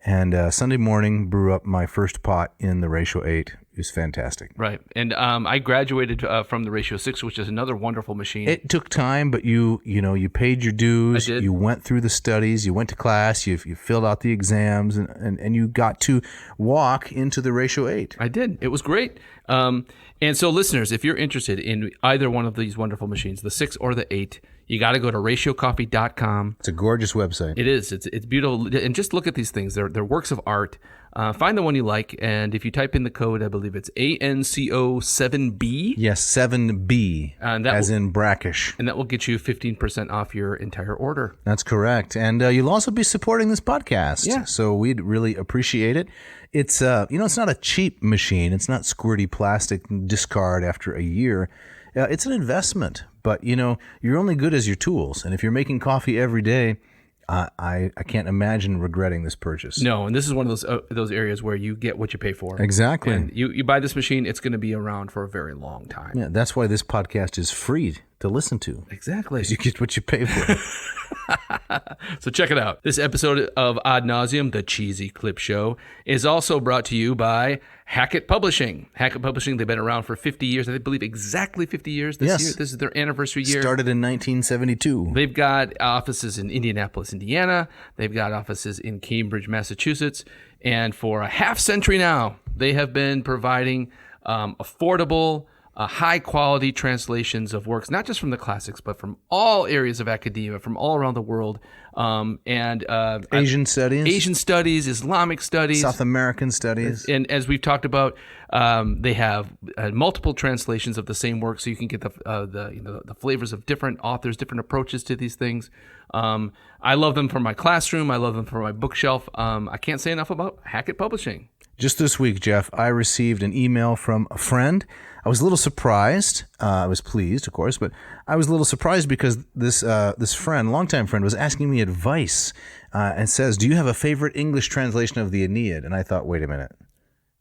and Sunday morning brew up my first pot in the Ratio 8. It was fantastic. Right. And I graduated from the Ratio 6, which is another wonderful machine. It took time, but you paid your dues. I did. You went through the studies. You went to class. You filled out the exams, and you got to walk into the Ratio 8. I did. It was great. And so, listeners, if you're interested in either one of these wonderful machines, the 6 or the 8, you got to go to ratiocoffee.com. It's a gorgeous website. It is. It's beautiful. And just look at these things. They're works of art. Find the one you like. And if you type in the code, I believe it's ANCO7B. Yes, 7B, And that as in brackish. And that will get you 15% off your entire order. That's correct. And you'll also be supporting this podcast. Yeah. So we'd really appreciate it. It's, it's not a cheap machine. It's not squirty plastic discard after a year. It's an investment. But, you're only good as your tools. And if you're making coffee every day, I can't imagine regretting this purchase. No, and this is one of those areas where you get what you pay for. Exactly. And you buy this machine, it's going to be around for a very long time. Yeah, that's why this podcast is free to listen to. Exactly. You get what you pay for. So check it out. This episode of Ad Nauseum, the Cheesy Clip Show, is also brought to you by Hackett Publishing. Hackett Publishing, they've been around for 50 years. I believe exactly 50 years this Yes. year. This is their anniversary year. Started in 1972. They've got offices in Indianapolis, Indiana. They've got offices in Cambridge, Massachusetts. And for a half century now, they have been providing affordable, high-quality translations of works, not just from the classics, but from all areas of academia, from all around the world. Asian studies. Asian studies, Islamic studies. South American studies. And as we've talked about, they have multiple translations of the same work, so you can get the flavors of different authors, different approaches to these things. I love them for my classroom. I love them for my bookshelf. I can't say enough about Hackett Publishing. Just this week, Jeff, I received an email from a friend. I was a little surprised. I was pleased, of course, but I was a little surprised because this friend, longtime friend, was asking me advice and says, "Do you have a favorite English translation of the Aeneid?" And I thought, wait a minute.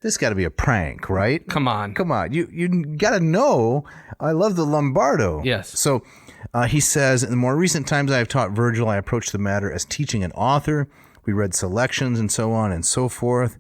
This got to be a prank, right? Come on. You got to know I love the Lombardo. Yes. So he says, in the more recent times I have taught Vergil, I approach the matter as teaching an author. We read selections and so on and so forth.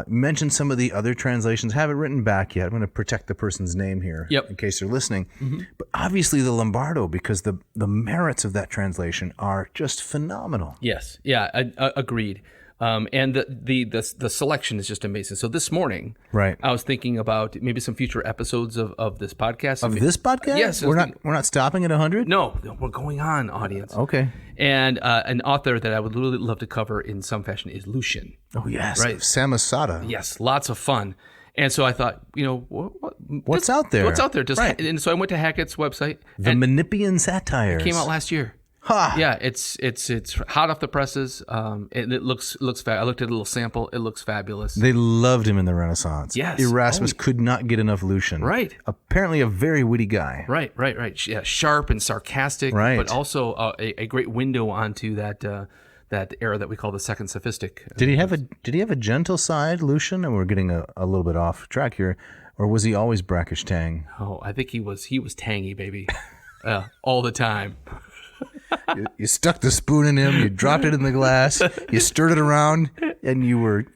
Mentioned some of the other translations. Haven't written back yet. I'm going to protect the person's name here in case they're listening. Mm-hmm. But obviously the Lombardo, because the merits of that translation are just phenomenal. Yes. Yeah, agreed. And the selection is just amazing. So this morning, right, I was thinking about maybe some future episodes of this podcast. Of this podcast? Yes. We're not stopping at 100? No, we're going on, audience. Okay. And an author that I would really love to cover in some fashion is Lucian. Oh, yes. Right. Samosata. Yes, lots of fun. And so I thought, what's out there? What's out there? Right. And so I went to Hackett's website. The Menippean Satires. It came out last year. Ha! Yeah, it's hot off the presses. And it looks I looked at a little sample. It looks fabulous. They loved him in the Renaissance. Yes. Erasmus could not get enough Lucian. Right. Apparently a very witty guy. Right. Yeah, sharp and sarcastic. Right. But also a great window onto that era that we call the Second Sophistic. Did he have a gentle side, Lucian? And we're getting a little bit off track here. Or was he always brackish tang? Oh, I think he was tangy, baby, all the time. You stuck the spoon in him, you dropped it in the glass, you stirred it around, and you were,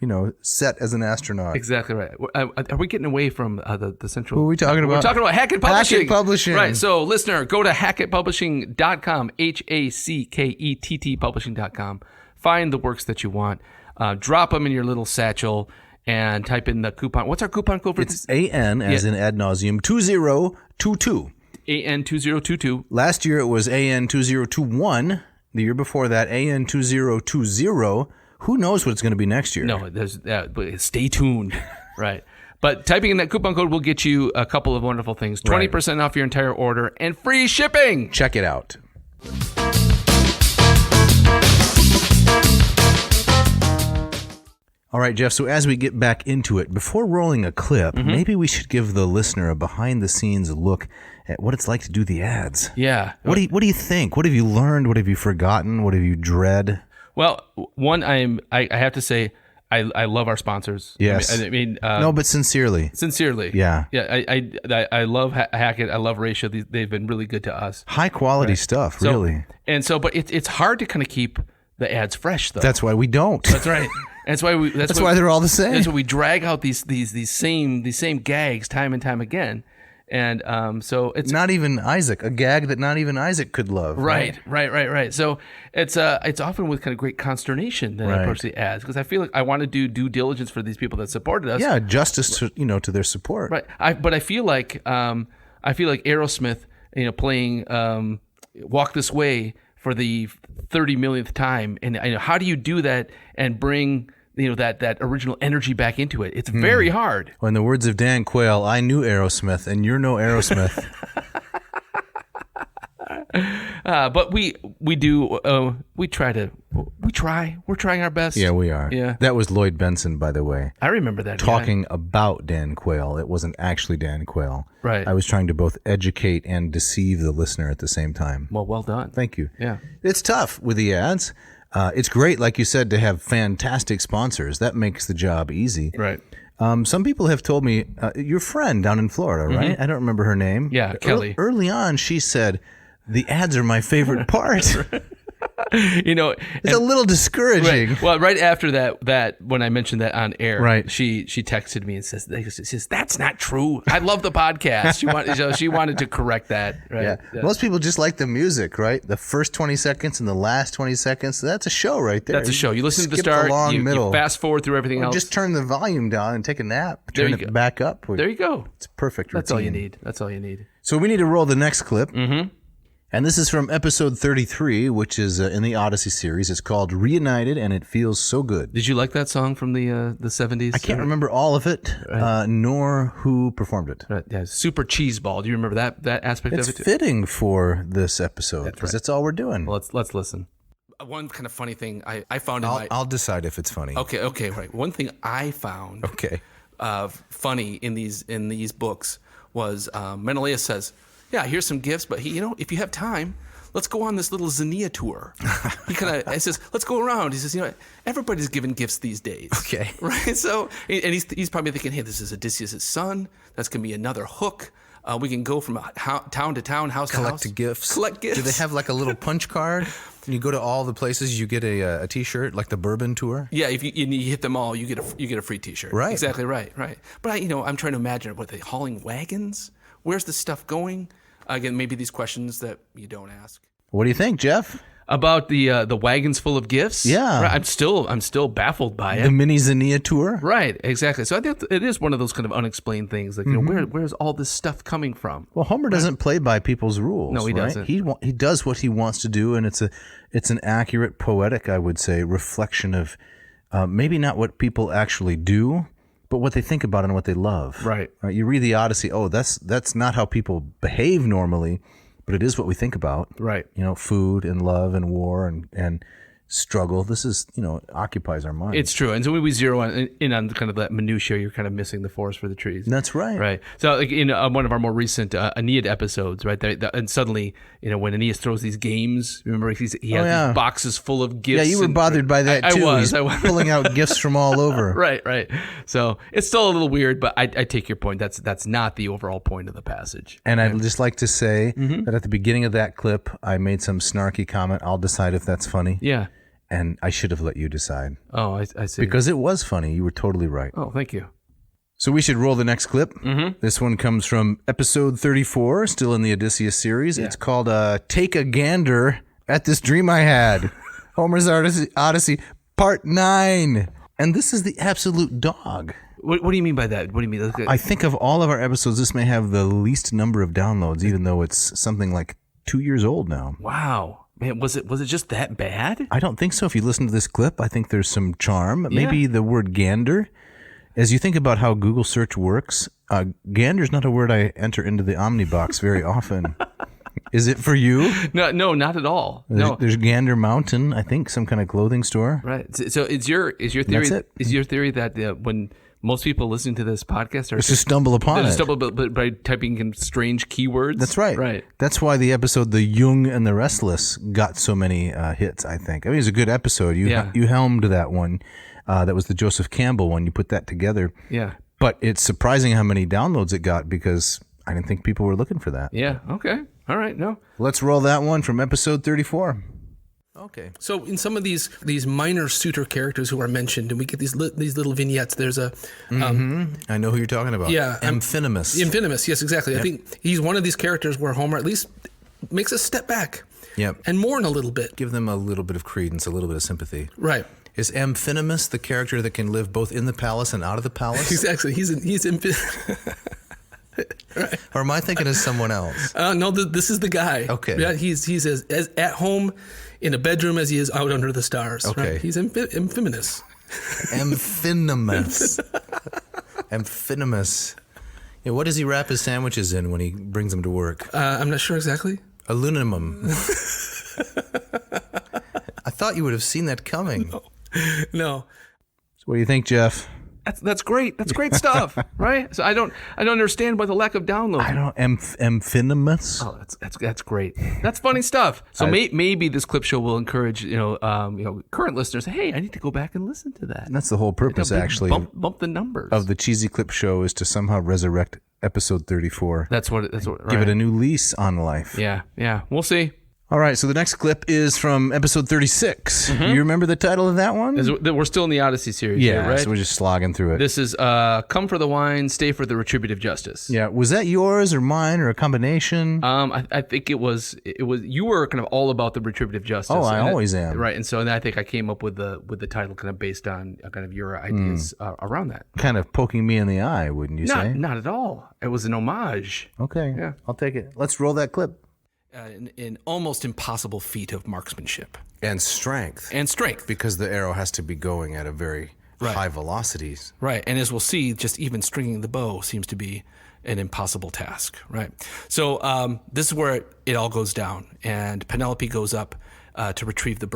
set as an astronaut. Exactly right. Are we getting away from the central? Who are we talking about? We're talking about Hackett Publishing. Hackett Publishing. Right. So, listener, go to hackettpublishing.com, HACKETT publishing.com. Find the works that you want. Drop them in your little satchel and type in the coupon. What's our coupon code for It's AN, as in ad nauseum, 2022. AN2022. Last year it was AN2021. The year before that, AN2020. Who knows what it's going to be next year? No, but stay tuned. Right. But typing in that coupon code will get you a couple of wonderful things. 20% off your entire order and free shipping. Check it out. All right, Jeff, so as we get back into it, before rolling a clip, maybe we should give the listener a behind-the-scenes look at what it's like to do the ads. Yeah. What do you think? What have you learned? What have you forgotten? What have you dread? Well, one, I have to say, I love our sponsors. Yes. I mean no, but sincerely. Sincerely. Yeah. Yeah, I love Hackett. I love Ratio. They've been really good to us. High-quality stuff, really. But it's hard to kind of keep the ads fresh, though. That's why we don't. That's right. That's why That's why they're all the same. That's why we drag out these same gags time and time again, and so it's not even Isaac, a gag that not even Isaac could love. Right. So it's often with kind of great constern that I approach the ads because I feel like I want to do due diligence for these people that supported us. Yeah, justice to their support. Right. But I feel like Aerosmith, playing "Walk This Way" for the 30 millionth time, and how do you do that and bring that original energy back into it? It's very hard. Well, in the words of Dan Quayle, I knew Aerosmith, and you're no Aerosmith. But we're trying our best. Yeah, we are. Yeah. That was Lloyd Benson, by the way. I remember that. Talking about Dan Quayle. It wasn't actually Dan Quayle. Right. I was trying to both educate and deceive the listener at the same time. Well done. Thank you. Yeah. It's tough with the ads. It's great, like you said, to have fantastic sponsors. That makes the job easy. Right. Some people have told me, your friend down in Florida, right? I don't remember her name. Yeah, Kelly. Early on, she said, the ads are my favorite part. It's a little discouraging. Right. Well, right after that when I mentioned that on air, right, she texted me and says, "That's not true. I love the podcast." She wanted to correct that. Right? Yeah. Most people just like the music, right? The first 20 seconds and the last 20 seconds. That's a show right there. That's a show. You listen to the skip start, the long middle. You fast forward through everything else. Just turn the volume down and take a nap. Turn it back up. There you go. It's perfect. That's all you need. So we need to roll the next clip. And this is from episode 33, which is in the Odyssey series. It's called Reunited, and it feels so good. Did you like that song from the 70s? I can't remember all of it, nor who performed it. Right. Yeah, Super Cheeseball. Do you remember that aspect It's of it? fitting for this episode, because that's all we're doing. Well, let's listen. one kind of funny thing I found I'll decide if it's funny. Okay, right. One thing I found funny in these books was Menelaus says, "Yeah, here's some gifts, but if you have time, let's go on this little Xenia tour." He says, "Let's go around." He says, everybody's giving gifts these days. Okay, right. So, and he's probably thinking, "Hey, this is Odysseus' son. That's gonna be another hook. We can go from town to town, house to house. Collect gifts. Do they have like a little punch card? When you go to all the places, you get a T-shirt, like the bourbon tour? Yeah, if you hit them all, you get a free T-shirt. Right. Exactly right. But I'm trying to imagine, what, they hauling wagons? Where's the stuff going? Again, maybe these questions that you don't ask. What do you think, Jeff? About the wagons full of gifts? Yeah. Right, I'm still baffled by it. The mini Xenia tour? Right, exactly. So I think it is one of those kind of unexplained things. Like, where's all this stuff coming from? Well, Homer doesn't play by people's rules. No, he doesn't. He does what he wants to do, and it's an accurate, poetic, I would say, reflection of maybe not what people actually do, but what they think about and what they love. Right. You read the Odyssey. Oh, that's not how people behave normally. But it is what we think about. Right. Food and love and war and struggle. This is, occupies our minds. It's true. And so when we zero in on kind of that minutiae, you're kind of missing the forest for the trees. That's right. Right. So like in one of our more recent Aeneid episodes, right, and suddenly, when Aeneas throws these games, remember he has these boxes full of gifts. Yeah, you were bothered by that too. I was. Pulling out gifts from all over. Right. So it's still a little weird, but I take your point. That's not the overall point of the passage. And I'd just like to say that at the beginning of that clip, I made some snarky comment. I'll decide if that's funny. Yeah. And I should have let you decide. Oh, I see. Because it was funny. You were totally right. Oh, thank you. So we should roll the next clip. This one comes from episode 34, still in the Odysseus series. Yeah. It's called Take a Gander at This Dream I Had. Homer's Odyssey, Part 9. And this is the absolute dog. What do you mean by that? What do you mean? I think of all of our episodes, this may have the least number of downloads, even though it's something like 2 years old now. Wow. Man, was it just that bad? I don't think so. If you listen to this clip, I think there's some charm. Yeah. Maybe the word gander. As you think about how Google search works, gander is not a word I enter into the Omnibox very often. Is it for you? No, not at all. There's Gander Mountain, I think, some kind of clothing store. Right. So is your theory? That's it. Is your theory that when most people listening to this podcast are just stumble upon it. Stumble by typing in strange keywords. That's right. Right. That's why the episode "The Young and the Restless" got so many hits. I think. I mean, it's a good episode. You helmed that one. That was the Joseph Campbell one. You put that together. Yeah. But it's surprising how many downloads it got because I didn't think people were looking for that. Yeah. Okay. All right. No. Let's roll that one from episode 34. Okay. So in some of these minor suitor characters who are mentioned, and we get these little vignettes. There's a. I know who you're talking about. Yeah. Amphinomus. Amphinomus. Yes, exactly. Yep. I think he's one of these characters where Homer at least makes us step back. Yep. And mourn a little bit. Give them a little bit of credence, a little bit of sympathy. Right. Is Amphinomus the character that can live both in the palace and out of the palace? Exactly. He's Right. Or am I thinking of someone else? No, this is the guy. Okay. Yeah, he's as at home in a bedroom as he is out under the stars. Okay. Right? He's amphiminous. Amphinomus. Amphinomus. Yeah, what does he wrap his sandwiches in when he brings them to work? I'm not sure exactly. Aluminum. I thought you would have seen that coming. No. So what do you think, Jeff? That's great. That's great stuff, right? So I don't understand why the lack of download. I don't amphinomus. Oh, that's great. That's funny stuff. So maybe this clip show will encourage current listeners. Hey, I need to go back and listen to that. And that's the whole purpose, actually. Bump the numbers of the Cheesy Clip Show is to somehow resurrect episode 34. That's what. Right. Give it a new lease on life. Yeah. We'll see. All right, so the next clip is from episode 36. You remember the title of that one? We're still in the Odyssey series, yeah, here, right? So we're just slogging through it. This is Come for the Wine, Stay for the Retributive Justice. Yeah, was that yours or mine or a combination? I think it was. You were kind of all about the retributive justice. Oh, I always am. Right, and so I think I came up with the title kind of based on kind of your ideas around that. Kind of poking me in the eye, wouldn't you say? Not at all. It was an homage. Okay, yeah, I'll take it. Let's roll that clip. An almost impossible feat of marksmanship. And strength. Because the arrow has to be going at a very high velocities. Right. And as we'll see, just even stringing the bow seems to be an impossible task. Right. So this is where it all goes down. And Penelope goes up to retrieve the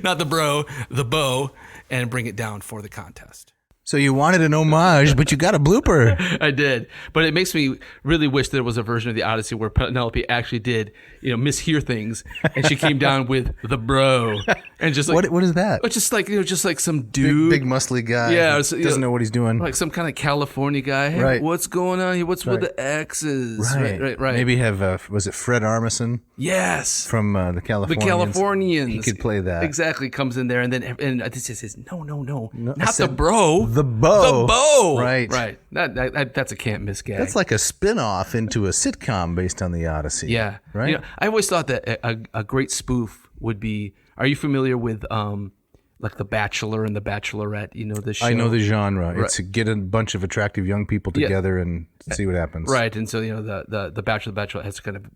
not the bro, the bow, and bring it down for the contest. So you wanted an homage, but you got a blooper. I did, but it makes me really wish there was a version of the Odyssey where Penelope actually did, mishear things, and she came down with the bro, and just like What is that? it's just like just like some dude, Big muscly guy. Yeah, who so, doesn't know what he's doing. like some kind of California guy. Hey, Right. what's going on here? What's with the X's? Right. Maybe have was it Fred Armisen Yes. from the The Californians? Californians. He could play that. Exactly. Comes in there and this just says, no, I not the said bro. the bow. The bow. Right. Right. That's a can't miss gag. That's like a spin-off into a sitcom based on the Odyssey. yeah. Right? I always thought that a great spoof would be, are you familiar with like The Bachelor and The Bachelorette? You know the show? I know the genre. It's to get a bunch of attractive young people together and see what happens. Right. And so, the Bachelor, has to kind of,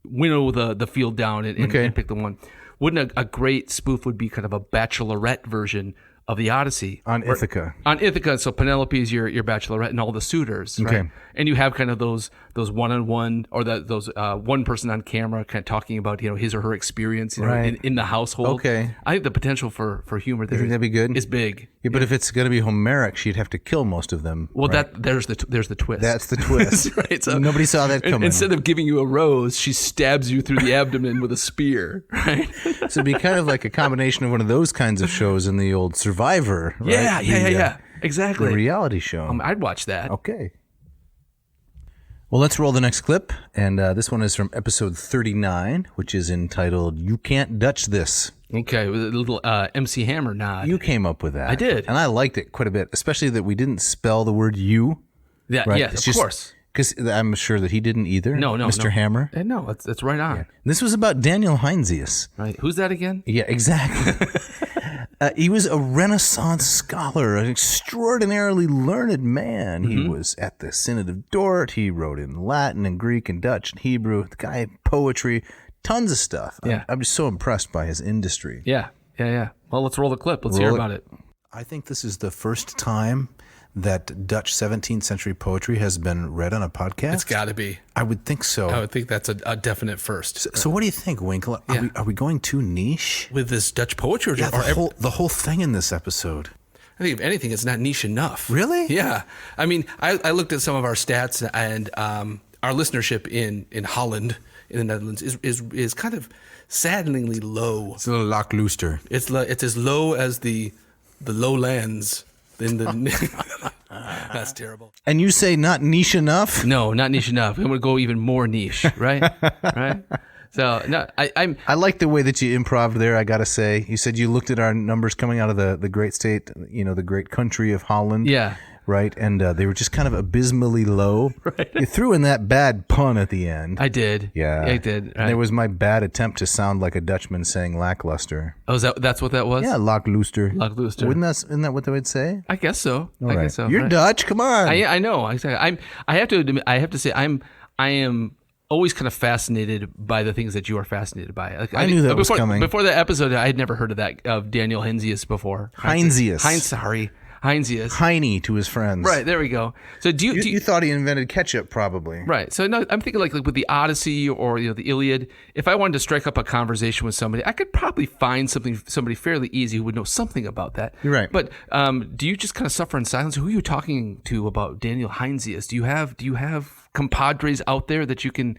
winnow the field down and pick the one. Wouldn't a great spoof would be kind of a Bachelorette version of the Odyssey On Ithaca. On Ithaca, so Penelope is your bachelorette and all the suitors, right? Okay. And you have kind of those one-on-one or those one person on camera kind of talking about his or her experience Right. in the household. Okay. I think the potential for humor there think that'd be good? is big. Yeah, but if it's going to be Homeric, she'd have to kill most of them. Well, right? there's the twist. That's the twist. right. So Nobody saw that coming. Instead of giving you a rose, she stabs you through the abdomen with a spear. Right. So it'd be kind of like a combination of one of those kinds of shows in the old Survivor. Right? Yeah. Exactly. The reality show. I'd watch that. Okay. Well, let's roll the next clip. And this one is from episode 39, which is entitled, You Can't Dutch This. Okay, with a little MC Hammer nod. You came up with that. I did. And I liked it quite a bit, especially that we didn't spell the word you. Yeah, Right? yes, It's of course. Because I'm sure that he didn't either. No, Mr. Hammer. No, it's right on. This was about Daniel Heinsius. Right. Who's that again? Yeah, exactly. He was a Renaissance scholar, an extraordinarily learned man. He was at the Synod of Dort. He wrote in Latin and Greek and Dutch and Hebrew. The guy had poetry, tons of stuff. Yeah. I'm just so impressed by his industry. Yeah. Well, let's roll the clip. Let's hear about it. I think this is the first time that Dutch 17th century poetry has been read on a podcast. It's got to be. I would think so. I would think that's a definite first. So what do you think, Winkle? Are we going too niche? With this Dutch poetry, or, Yeah, or the whole thing in this episode. I think if anything, it's not niche enough. Really? Yeah. I mean, I looked at some of our stats, and our listenership in Holland, in the Netherlands, is kind of saddeningly low. It's a little lackluster. It's as low as the lowlands in the. That's terrible. And you say not niche enough? No, not niche enough. I'm going to go even more niche, right? Right? So, no, I like the way that you improv there, I got to say. You said you looked at our numbers coming out of the great state, the great country of Holland. Yeah. Right? And they were just kind of abysmally low. Right. You threw in that bad pun at the end. I did. Yeah. I did. And there was my bad attempt to sound like a Dutchman saying lackluster. Oh, that's what that was? Yeah, lackluster. Lackluster. Isn't that what they would say? I guess so. All I right. guess so. You're right. Dutch. Come on. I know. Exactly. I have to admit, I have to say I am always kind of fascinated by the things that you are fascinated by. Like, I knew that was coming. Before the episode, I had never heard of Daniel Heinsius before. Heinsius. Heinsius. Heine to his friends. Right, there we go. So do You thought he invented ketchup, probably. Right. So no, I'm thinking like with the Odyssey or the Iliad, if I wanted to strike up a conversation with somebody, I could probably find somebody fairly easy who would know something about that. You're right. But do you just kind of suffer in silence? Who are you talking to about Daniel Heinsius? Do you have compadres out there that you can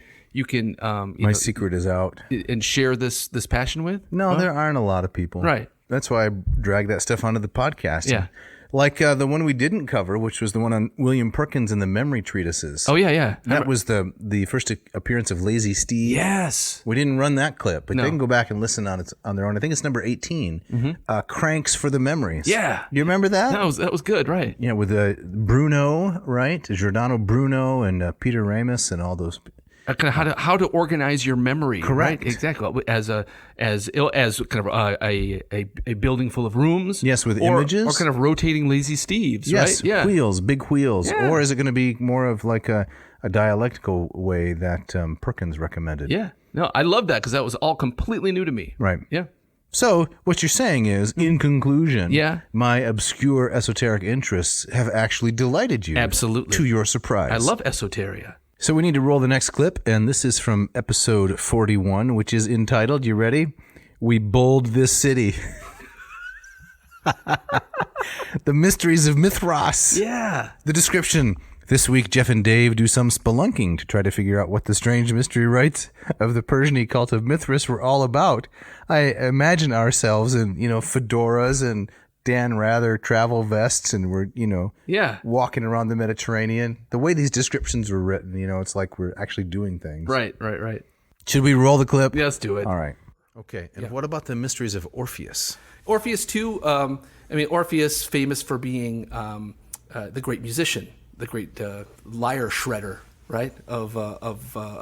My secret is out. and share this passion with? No, there aren't a lot of people. Right. That's why I dragged that stuff onto the podcast. Yeah. Like the one we didn't cover, which was the one on William Perkins and the memory treatises. Oh yeah. That was the first appearance of Lazy Steve. Yes. We didn't run that clip, but No. they can go back and listen on their own. I think it's number 18. Cranks for the Memories. Yeah. You remember that? That was good, right? Yeah, with Bruno, right? Giordano Bruno and Peter Ramus and all those. Kind of how to organize your memory. Correct. Right? Exactly. As kind of a building full of rooms. Yes, with or, images. or kind of rotating Lazy Steves. Yes, right? Yeah. wheels, big wheels. Yeah. Or is it going to be more of like a dialectical way that Perkins recommended? Yeah. No, I love that because that was all completely new to me. Right. Yeah. So what you're saying is, in conclusion, Yeah. my obscure esoteric interests have actually delighted you. Absolutely. To your surprise. I love esoteria. So we need to roll the next clip, and this is from episode 41, which is entitled, you ready? We Bowled This City. The Mysteries of Mithras. Yeah. The description. This week, Jeff and Dave do some spelunking to try to figure out what the strange mystery rites of the Persian cult of Mithras were all about. I imagine ourselves in, fedoras and Dan Rather travel vests, and we're, walking around the Mediterranean. The way these descriptions were written, it's like we're actually doing things. Right. Should we roll the clip? Yeah, let's do it. All right. Okay. And what about the mysteries of Orpheus? Orpheus too. Orpheus, famous for being the great musician, the great lyre shredder, right? Of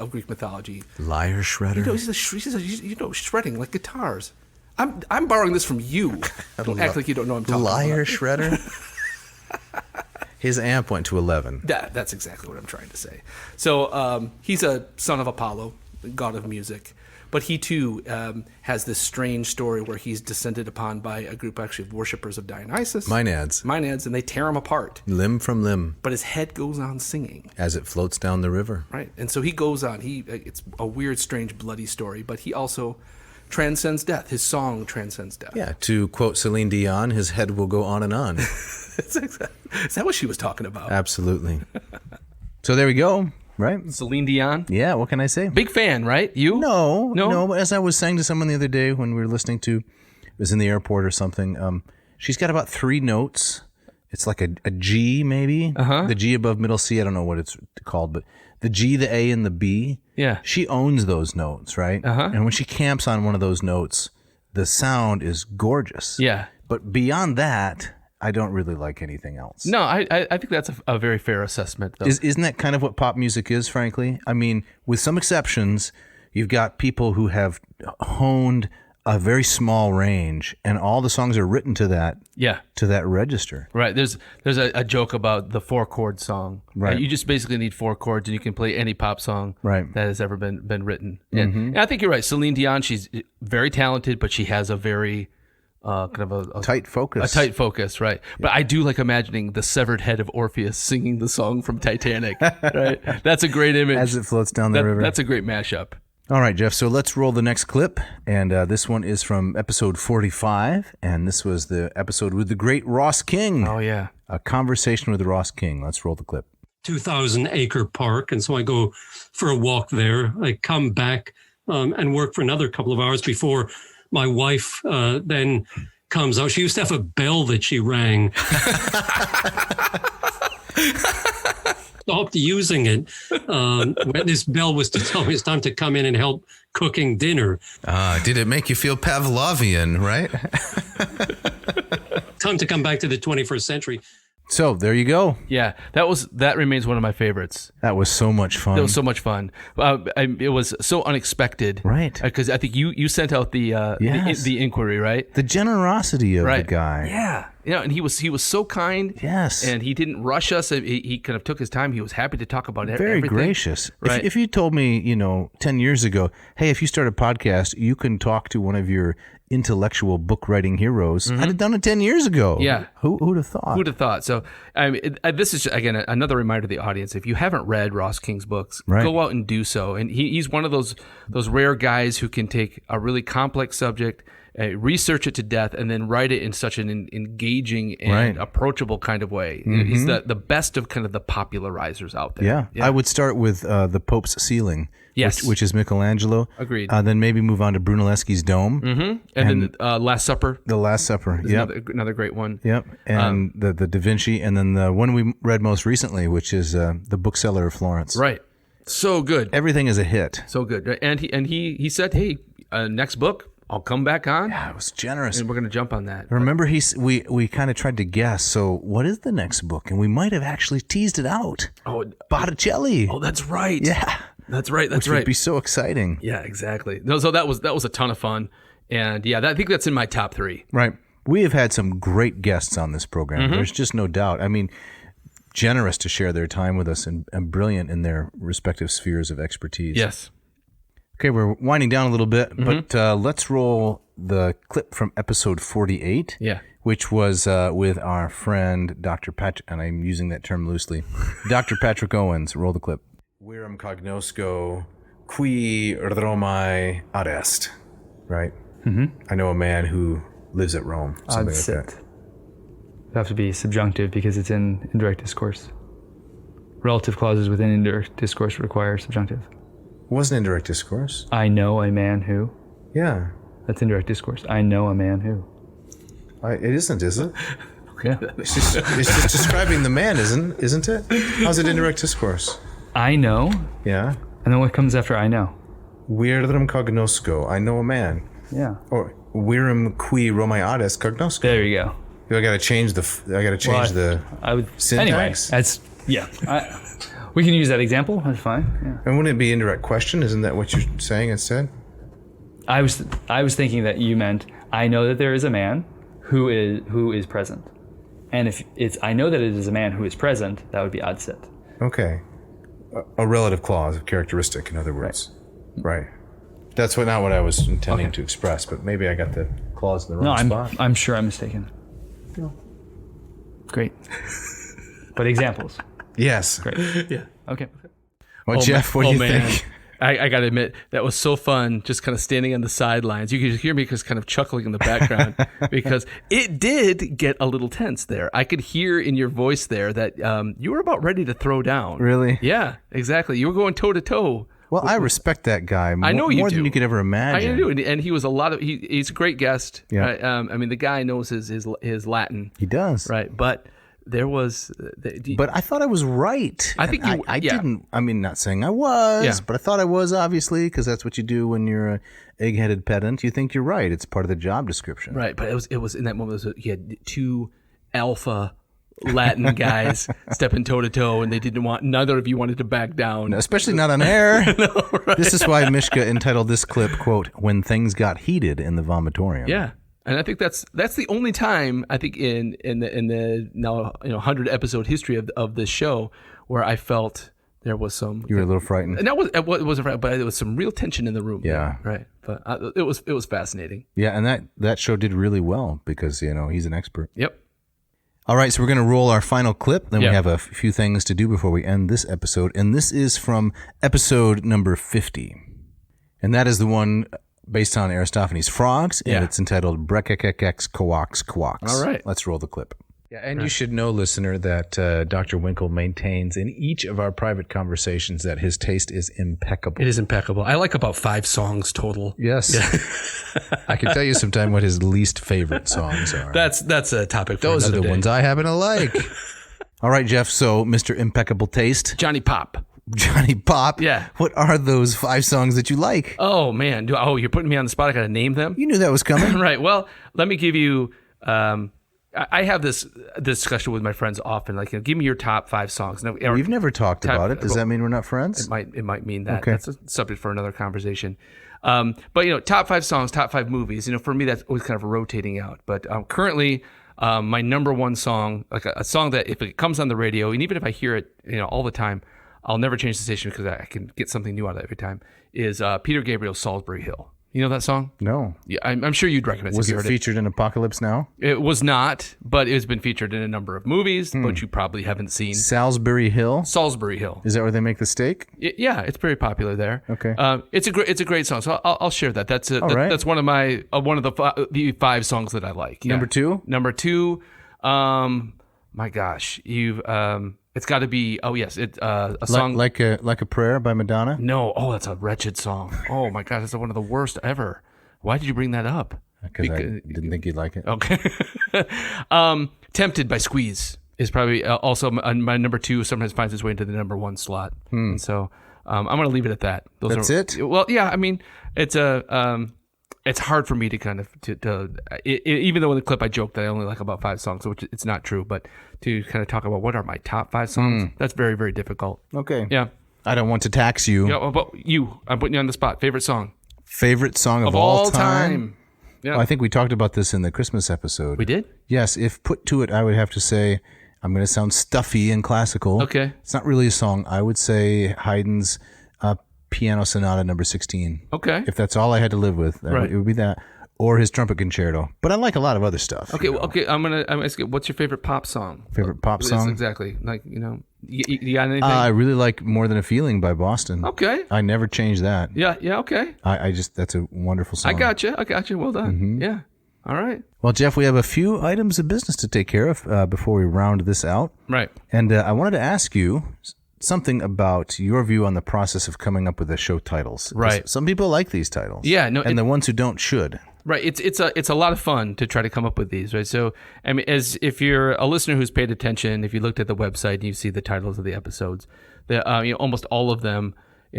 Greek mythology. Lyre shredder. He's shredding like guitars. I'm borrowing this from you. Don't act like you don't know what I'm talking Lyre about. shredder. His amp went to 11. That's exactly what I'm trying to say. So he's a son of Apollo, the god of music. But he, too, has this strange story where he's descended upon by a group actually of worshippers of Dionysus. Maenads, and they tear him apart. Limb from limb. But his head goes on singing. As it floats down the river. Right. And so he goes on. It's a weird, strange, bloody story, but he also transcends death. His song transcends death. Yeah, to quote Celine Dion, his head will go on and on. Is that what she was talking about? Absolutely. So there we go. Right? Celine Dion? Yeah, what can I say? Big fan, right? You? No. But as I was saying to someone the other day when we were listening to, it was in the airport or something, she's got about 3 notes. It's like a G, maybe. Uh-huh. The G above middle C, I don't know what it's called, but the G, the A, and the B. Yeah. She owns those notes, right? Uh-huh. And when she camps on one of those notes, the sound is gorgeous. Yeah. But beyond that, I don't really like anything else. No, I think that's a very fair assessment, though. Isn't that kind of what pop music is, frankly? I mean, with some exceptions, you've got people who have honed a very small range, and all the songs are written to that register. Right. There's a joke about the 4-chord song. Right. You just basically need 4 chords, and you can play any pop song that has ever been written. And I think you're right. Celine Dion, she's very talented, but she has a very kind of a tight focus. A tight focus, right. Yeah. But I do like imagining the severed head of Orpheus singing the song from Titanic, right? That's a great image. As it floats down the river. That's a great mashup. All right, Jeff, so let's roll the next clip. And this one is from episode 45. And this was the episode with the great Ross King. Oh, yeah. A conversation with Ross King. Let's roll the clip. 2,000-acre park. And so I go for a walk there. I come back and work for another couple of hours before my wife then comes out. She used to have a bell that she rang. Stopped using it when this bell was to tell me it's time to come in and help cooking dinner. Did it make you feel Pavlovian, right? Time to come back to the 21st century. So there you go. Yeah, that remains one of my favorites. That was so much fun. That was so much fun. It was so unexpected, right? Because I think you sent out the inquiry, right? The generosity of the guy. Yeah, and he was so kind. Yes, and he didn't rush us. He kind of took his time. He was happy to talk about everything. Very gracious. Right. If you told me, 10 years ago, hey, if you start a podcast, you can talk to one of your intellectual book writing heroes. I'd have done it 10 years ago. Yeah. Who'd have thought? Who'd have thought? So this is, again, another reminder to the audience. If you haven't read Ross King's books, go out and do so. And he's one of those rare guys who can take a really complex subject, research it to death, and then write it in such an engaging and approachable kind of way. He's the best of kind of the popularizers out there. Yeah. I would start with the Pope's Ceiling. Yes. Which is Michelangelo. Agreed. Then maybe move on to Brunelleschi's Dome. Mm-hmm. And then Last Supper. The Last Supper. Yep. Another great one. Yep. And the Da Vinci. And then the one we read most recently, which is The Bookseller of Florence. Right. So good. Everything is a hit. So good. And he said, hey, next book, I'll come back on. Yeah, it was generous. And we're going to jump on that. Remember, we kind of tried to guess. So what is the next book? And we might have actually teased it out. Oh, Botticelli. Oh, that's right. Yeah. That's right. Which would be so exciting. Yeah, exactly. No, so that was a ton of fun. And yeah, I think that's in my top 3. Right. We have had some great guests on this program. There's just no doubt. I mean, generous to share their time with us and brilliant in their respective spheres of expertise. Yes. Okay, we're winding down a little bit, but let's roll the clip from episode 48, which was with our friend Dr. Patrick, and I'm using that term loosely, Dr. Patrick Owens. Roll the clip. Virum cognosco qui Romae adest. Right? Mm-hmm. I know a man who lives at Rome. Something like that. It have to be subjunctive because it's in indirect discourse. Relative clauses within indirect discourse require subjunctive. It wasn't indirect discourse. I know a man who. Yeah. That's indirect discourse. I know a man who. It isn't, is it? Yeah. It's just describing the man, isn't it? How's it indirect discourse? I know. Yeah. And then what comes after I know? Virum cognosco. I know a man. Yeah. Or virum qui Romae adest cognosco. There you go. I got to change the I would. syntax. Anyway, that's we can use that example. That's fine. Yeah. And wouldn't it be indirect question? Isn't that what you're saying instead? I was thinking that you meant I know that there is a man who is present, and if it's I know that it is a man who is present, that would be adset. Okay, a relative clause, a characteristic, in other words. Right. That's not what I was intending to express, but maybe I got the clause in the wrong spot. I'm sure I'm mistaken. No. Great. But examples. Yes. Great. Yeah. Okay. Well, Jeff, what do you man. think? I got to admit, that was so fun, just kind of standing on the sidelines. You could just hear me just kind of chuckling in the background because it did get a little tense there. I could hear in your voice there that you were about ready to throw down. Really? Yeah, exactly. You were going toe to toe. Well, I respect that guy more, I know you more do. than you could ever imagine. I do, and he was he's a great guest. Yeah. Right? I mean, the guy knows his Latin. He does. Right, but there was. But I thought I was right. I think I didn't. I mean, not saying I was, but I thought I was, obviously, because that's what you do when you're a egg-headed pedant. You think you're right. It's part of the job description. Right, but it was in that moment. He had two alpha Latin guys stepping toe to toe, and neither of you wanted to back down. Especially not on air. No, right? This is why Mishka entitled this clip, quote, "When Things Got Heated in the Vomitorium." Yeah. And I think that's the only time I think in the now 100 episode history of this show where I felt there was some. You were a little frightened. And it wasn't, but there was some real tension in the room. Yeah. Right. But it was fascinating. Yeah, and that show did really well because he's an expert. Yep. All right, so we're going to roll our final clip. Then we Yep. have a few things to do before we end this episode, and this is from episode number 50, and that is the one based on Aristophanes' frogs, and it's entitled Brekekekex Coax Quox. All right. Let's roll the clip. Yeah, and you should know, listener, that Dr. Winkle maintains in each of our private conversations that his taste is impeccable. It is impeccable. I like about 5 songs total. Yes. Yeah. I can tell you sometime what his least favorite songs are. That's a topic for Those are another the day. ones I happen to like. All right, Jeff, so Mr. Impeccable Taste. Johnny Pop. Johnny Pop. Yeah. What are those 5 songs that you like? Oh, man. You're putting me on the spot. I got to name them? You knew that was coming. Right. Well, let me give you... I have this discussion with my friends often. Like, give me your top 5 songs. Now, We've never talked about it. Does that mean we're not friends? It might mean that. Okay. That's a subject for another conversation. But top 5 songs, top 5 movies. For me, that's always kind of rotating out. But currently, my number one song, like a song that if it comes on the radio, and even if I hear it, all the time, I'll never change the station because I can get something new out of it every time. Is Peter Gabriel's "Salisbury Hill"? You know that song? No. Yeah, I'm sure you'd recognize it. Was if you it heard featured in Apocalypse Now? It was not, but it's been featured in a number of movies, but you probably haven't seen. Salisbury Hill? Salisbury Hill. Is that where they make the steak? Yeah, it's very popular there. Okay. It's a great song. So I'll share that. That's right. That's one of the 5 songs that I like. Yeah. Number 2? Number 2, my gosh, it's got to be. Oh yes, a song like a prayer by Madonna. No, that's a wretched song. Oh my gosh, that's one of the worst ever. Why did you bring that up? Because I didn't think you'd like it. Okay. Tempted by Squeeze is probably also my number 2. Sometimes finds its way into the number 1 slot, and so I'm going to leave it at that. That's it? Well, yeah. I mean, it's hard for me to kind of even though in the clip I joked that I only like about 5 songs, which it's not true, but to kind of talk about what are my top 5 songs, that's very, very difficult. Okay. Yeah. I don't want to tax you. Yeah. But I'm putting you on the spot. Favorite song Favorite song of all time? time. Yeah. Well, I think we talked about this in the Christmas episode. We did? Yes. If put to it, I would have to say, I'm going to sound stuffy and classical. Okay. It's not really a song. I would say Haydn's Piano Sonata number 16. Okay. If that's all I had to live with, Right. it would be that. or his trumpet concerto. But I like a lot of other stuff. Okay, okay. I'm gonna ask you, what's your favorite pop song? Favorite pop song? Exactly. Like, you got anything? I really like More Than a Feeling by Boston. Okay. I never change that. Yeah. Okay. I just, that's a wonderful song. I got you. Well done. Yeah. All right. Well, Jeff, we have a few items of business to take care of before we round this out. Right. And I wanted to ask you something about your view on the process of coming up with the show titles. Right. Some people like these titles. Yeah. No. And the ones who don't should. Right. It's a lot of fun to try to come up with these, right? So, I mean, as if you're a listener who's paid attention, if you looked at the website and you see the titles of the episodes, almost all of them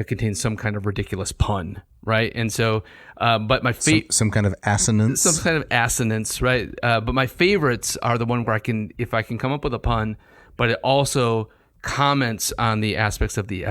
contain some kind of ridiculous pun, right? And so, but my some kind of assonance. Some kind of assonance, right? But my favorites are the one where if I can come up with a pun, but it also comments on the aspects of the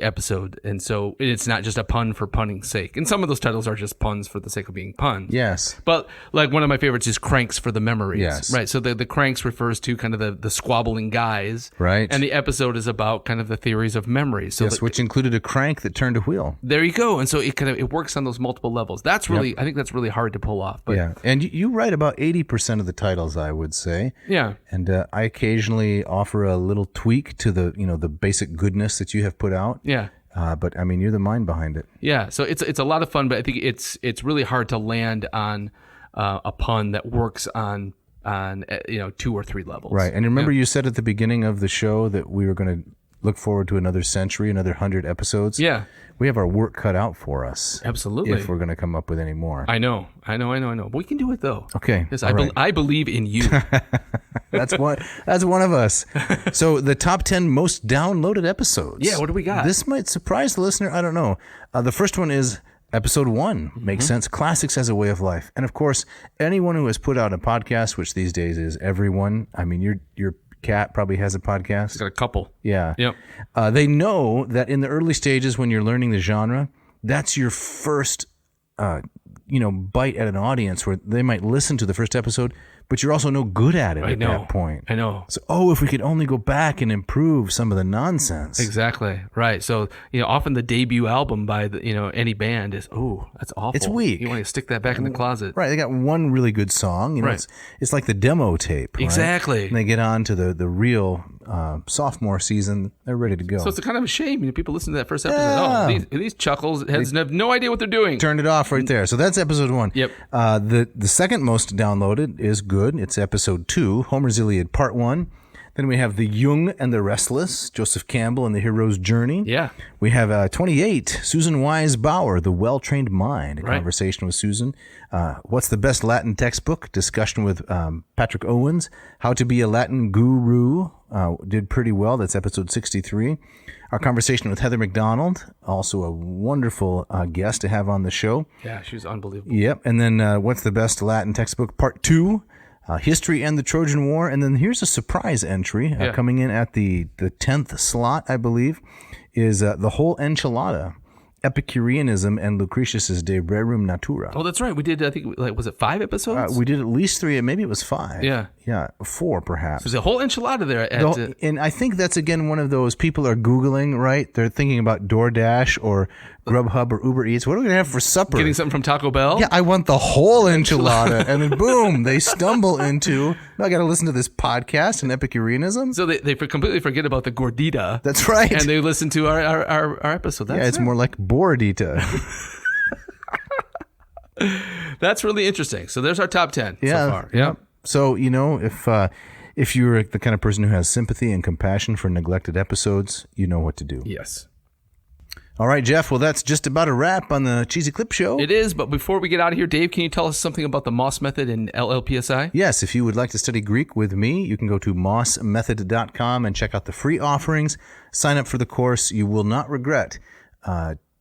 episode, and so it's not just a pun for punning's sake. And some of those titles are just puns for the sake of being puns. Yes. But like one of my favorites is Cranks for the Memories. Yes. Right. So the Cranks refers to kind of the squabbling guys. Right. And the episode is about kind of the theories of memory. So yes, which included a crank that turned a wheel. There you go. And so it works on those multiple levels. That's really I think that's really hard to pull off. But yeah. And you write about 80% of the titles, I would say. Yeah. And I occasionally offer a little tweak to the basic goodness that you have put out. Yeah. But I mean, you're the mind behind it. Yeah. So it's a lot of fun, but I think it's really hard to land on a pun that works on 2 or 3 levels. Right. And remember, you said at the beginning of the show that we were going to look forward to another century, another 100 episodes. Yeah. We have our work cut out for us. Absolutely. If we're going to come up with any more. I know. We can do it though. Okay. Yes, all right. I believe in you. That's one of us. So the top 10 most downloaded episodes. Yeah, what do we got? This might surprise the listener. I don't know. The first one is episode 1. Makes sense. Classics as a way of life. And of course, anyone who has put out a podcast, which these days is everyone. I mean, your cat probably has a podcast. He's got a couple. Yeah. Yep. They know that in the early stages when you're learning the genre, that's your first bite at an audience where they might listen to the first episode, but you're also no good at it that point. I know. So, if we could only go back and improve some of the nonsense. Exactly. Right. So, often the debut album by any band is, that's awful. It's weak. You want to stick that back in the closet. Right. They got one really good song. Right. It's like the demo tape. Right? Exactly. And they get on to the real sophomore season. They're ready to go. So it's a kind of a shame. People listen to that first episode. These chuckles heads have no idea what they're doing. Turned it off right there. So that's episode 1. Yep. The second most downloaded is good. It's episode 2, Homer's Iliad Part 1. Then we have The Young and the Restless, Joseph Campbell and the Hero's Journey. Yeah. We have 28, Susan Wise Bauer, The Well-Trained Mind, a conversation with Susan. What's the Best Latin Textbook? Discussion with Patrick Owens. How to Be a Latin Guru, did pretty well. That's episode 63. Our conversation with Heather McDonald, also a wonderful guest to have on the show. Yeah, she was unbelievable. Yep. And then What's the Best Latin Textbook? Part 2. History and the Trojan War. And then here's a surprise entry coming in at the 10th slot, I believe, is The Whole Enchilada, Epicureanism and Lucretius's De Rerum Natura. Oh, that's right. We did, I think, was it 5 episodes? We did at least 3, maybe it was 5. Yeah. Yeah, 4 perhaps. There's a whole enchilada there. And I think that's, again, one of those people are Googling, right? They're thinking about DoorDash or Grubhub or Uber Eats. What are we going to have for supper? Getting something from Taco Bell? Yeah, I want the whole enchilada. And then boom, they stumble into, I got to listen to this podcast and Epicureanism. So they completely forget about the gordita. That's right. And they listen to our episode. That's it's more like Borodita. That's really interesting. So there's our top 10 so far. Yeah. So, if you're the kind of person who has sympathy and compassion for neglected episodes, you know what to do. Yes. All right, Jeff. Well, that's just about a wrap on the Cheesy Clip Show. It is, but before we get out of here, Dave, can you tell us something about the Moss Method and LLPSI? Yes, if you would like to study Greek with me, you can go to mossmethod.com and check out the free offerings. Sign up for the course. You will not regret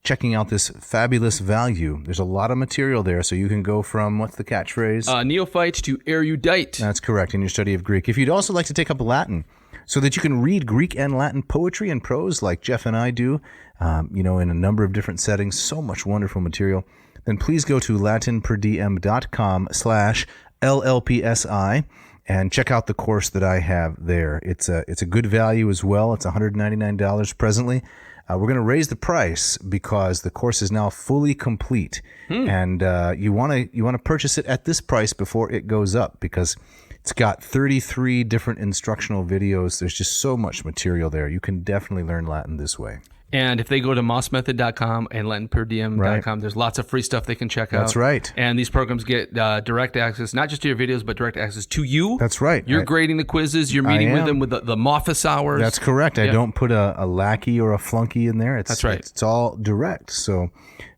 checking out this fabulous value. There's a lot of material there, so you can go from, what's the catchphrase? Neophyte to erudite. That's correct, in your study of Greek. If you'd also like to take up Latin, so that you can read Greek and Latin poetry and prose like Jeff and I do, in a number of different settings, so much wonderful material, then please go to latinperdiem.com/LLPSI. and check out the course that I have there. It's a good value as well. It's $199 presently. We're going to raise the price because the course is now fully complete, and you want to purchase it at this price before it goes up because it's got 33 different instructional videos. There's just so much material there. You can definitely learn Latin this way. And if they go to mossmethod.com and latinperdiem.com, there's lots of free stuff they can check out. That's right. And these programs get direct access, not just to your videos, but direct access to you. That's right. You're grading the quizzes. You're meeting with them with the office hours. That's correct. I don't put a lackey or a flunky in there. That's right. It's all direct. So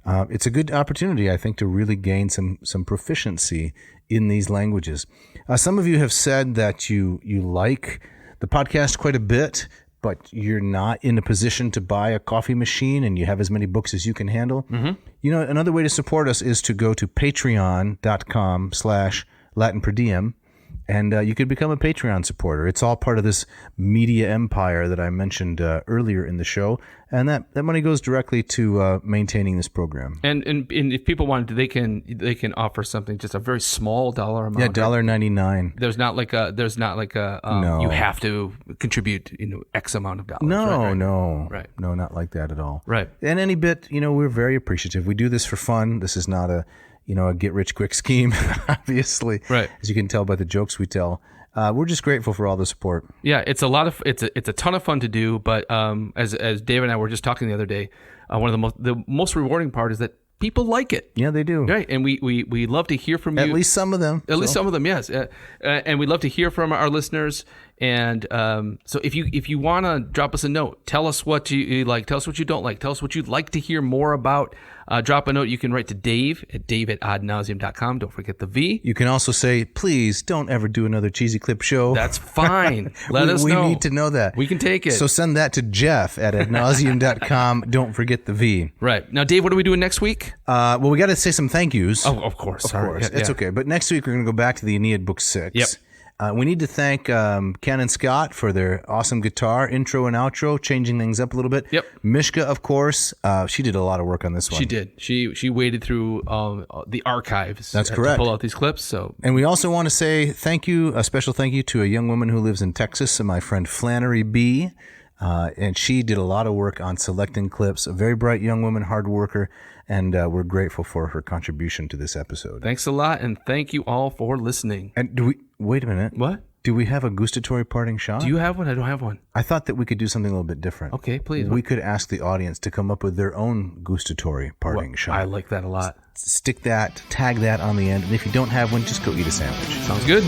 it's a good opportunity, I think, to really gain some proficiency in these languages. Some of you have said that you like the podcast quite a bit, but you're not in a position to buy a coffee machine and you have as many books as you can handle. You know, another way to support us is to go to patreon.com/LatinPerDiem, and you could become a Patreon supporter. It's all part of this media empire that I mentioned earlier in the show, and that money goes directly to maintaining this program. And if people wanted to, they can offer something, just a very small dollar amount. Yeah, $1.99. There's not like a No. you have to contribute X amount of dollars. No, Right. no, not like that at all. Right. And any bit, we're very appreciative. We do this for fun. This is not a get rich quick scheme, obviously. Right. As you can tell by the jokes we tell. We're just grateful for all the support. Yeah, it's a ton of fun to do, but as Dave and I were just talking the other day, one of the most rewarding part is that people like it. Yeah, they do. Right, and we love to hear from you. At least some of them. Least some of them, yes. And we'd love to hear from our listeners. And so if you want to drop us a note, tell us what you like, tell us what you don't like, tell us what you'd like to hear more about. Drop a note. You can write to Dave at dave@adnauseam.com. Don't forget the V. You can also say, please don't ever do another Cheesy Clip show. That's fine. Let us know. We need to know that. We can take it. So send that to Jeff at adnauseam.com. Don't forget the V. Right. Now, Dave, what are we doing next week? Well, we got to say some thank yous. Oh, of course. Of course. It's okay. But next week, we're going to go back to the Aeneid Book 6. Yep. We need to thank Ken and Scott for their awesome guitar intro and outro, changing things up a little bit. Yep. Mishka, of course, she did a lot of work on this one. She did. She waded through the archives. That's correct. To pull out these clips. So. And we also want to say a special thank you to a young woman who lives in Texas, my friend Flannery B. And she did a lot of work on selecting clips. A very bright young woman, hard worker, and we're grateful for her contribution to this episode. Thanks a lot, and thank you all for listening. And wait a minute. What? Do we have a gustatory parting shot? Do you have one? I don't have one. I thought that we could do something a little bit different. Okay, please. We could ask the audience to come up with their own gustatory parting shot. I like that a lot. Tag that on the end, and if you don't have one, just go eat a sandwich. Sounds good.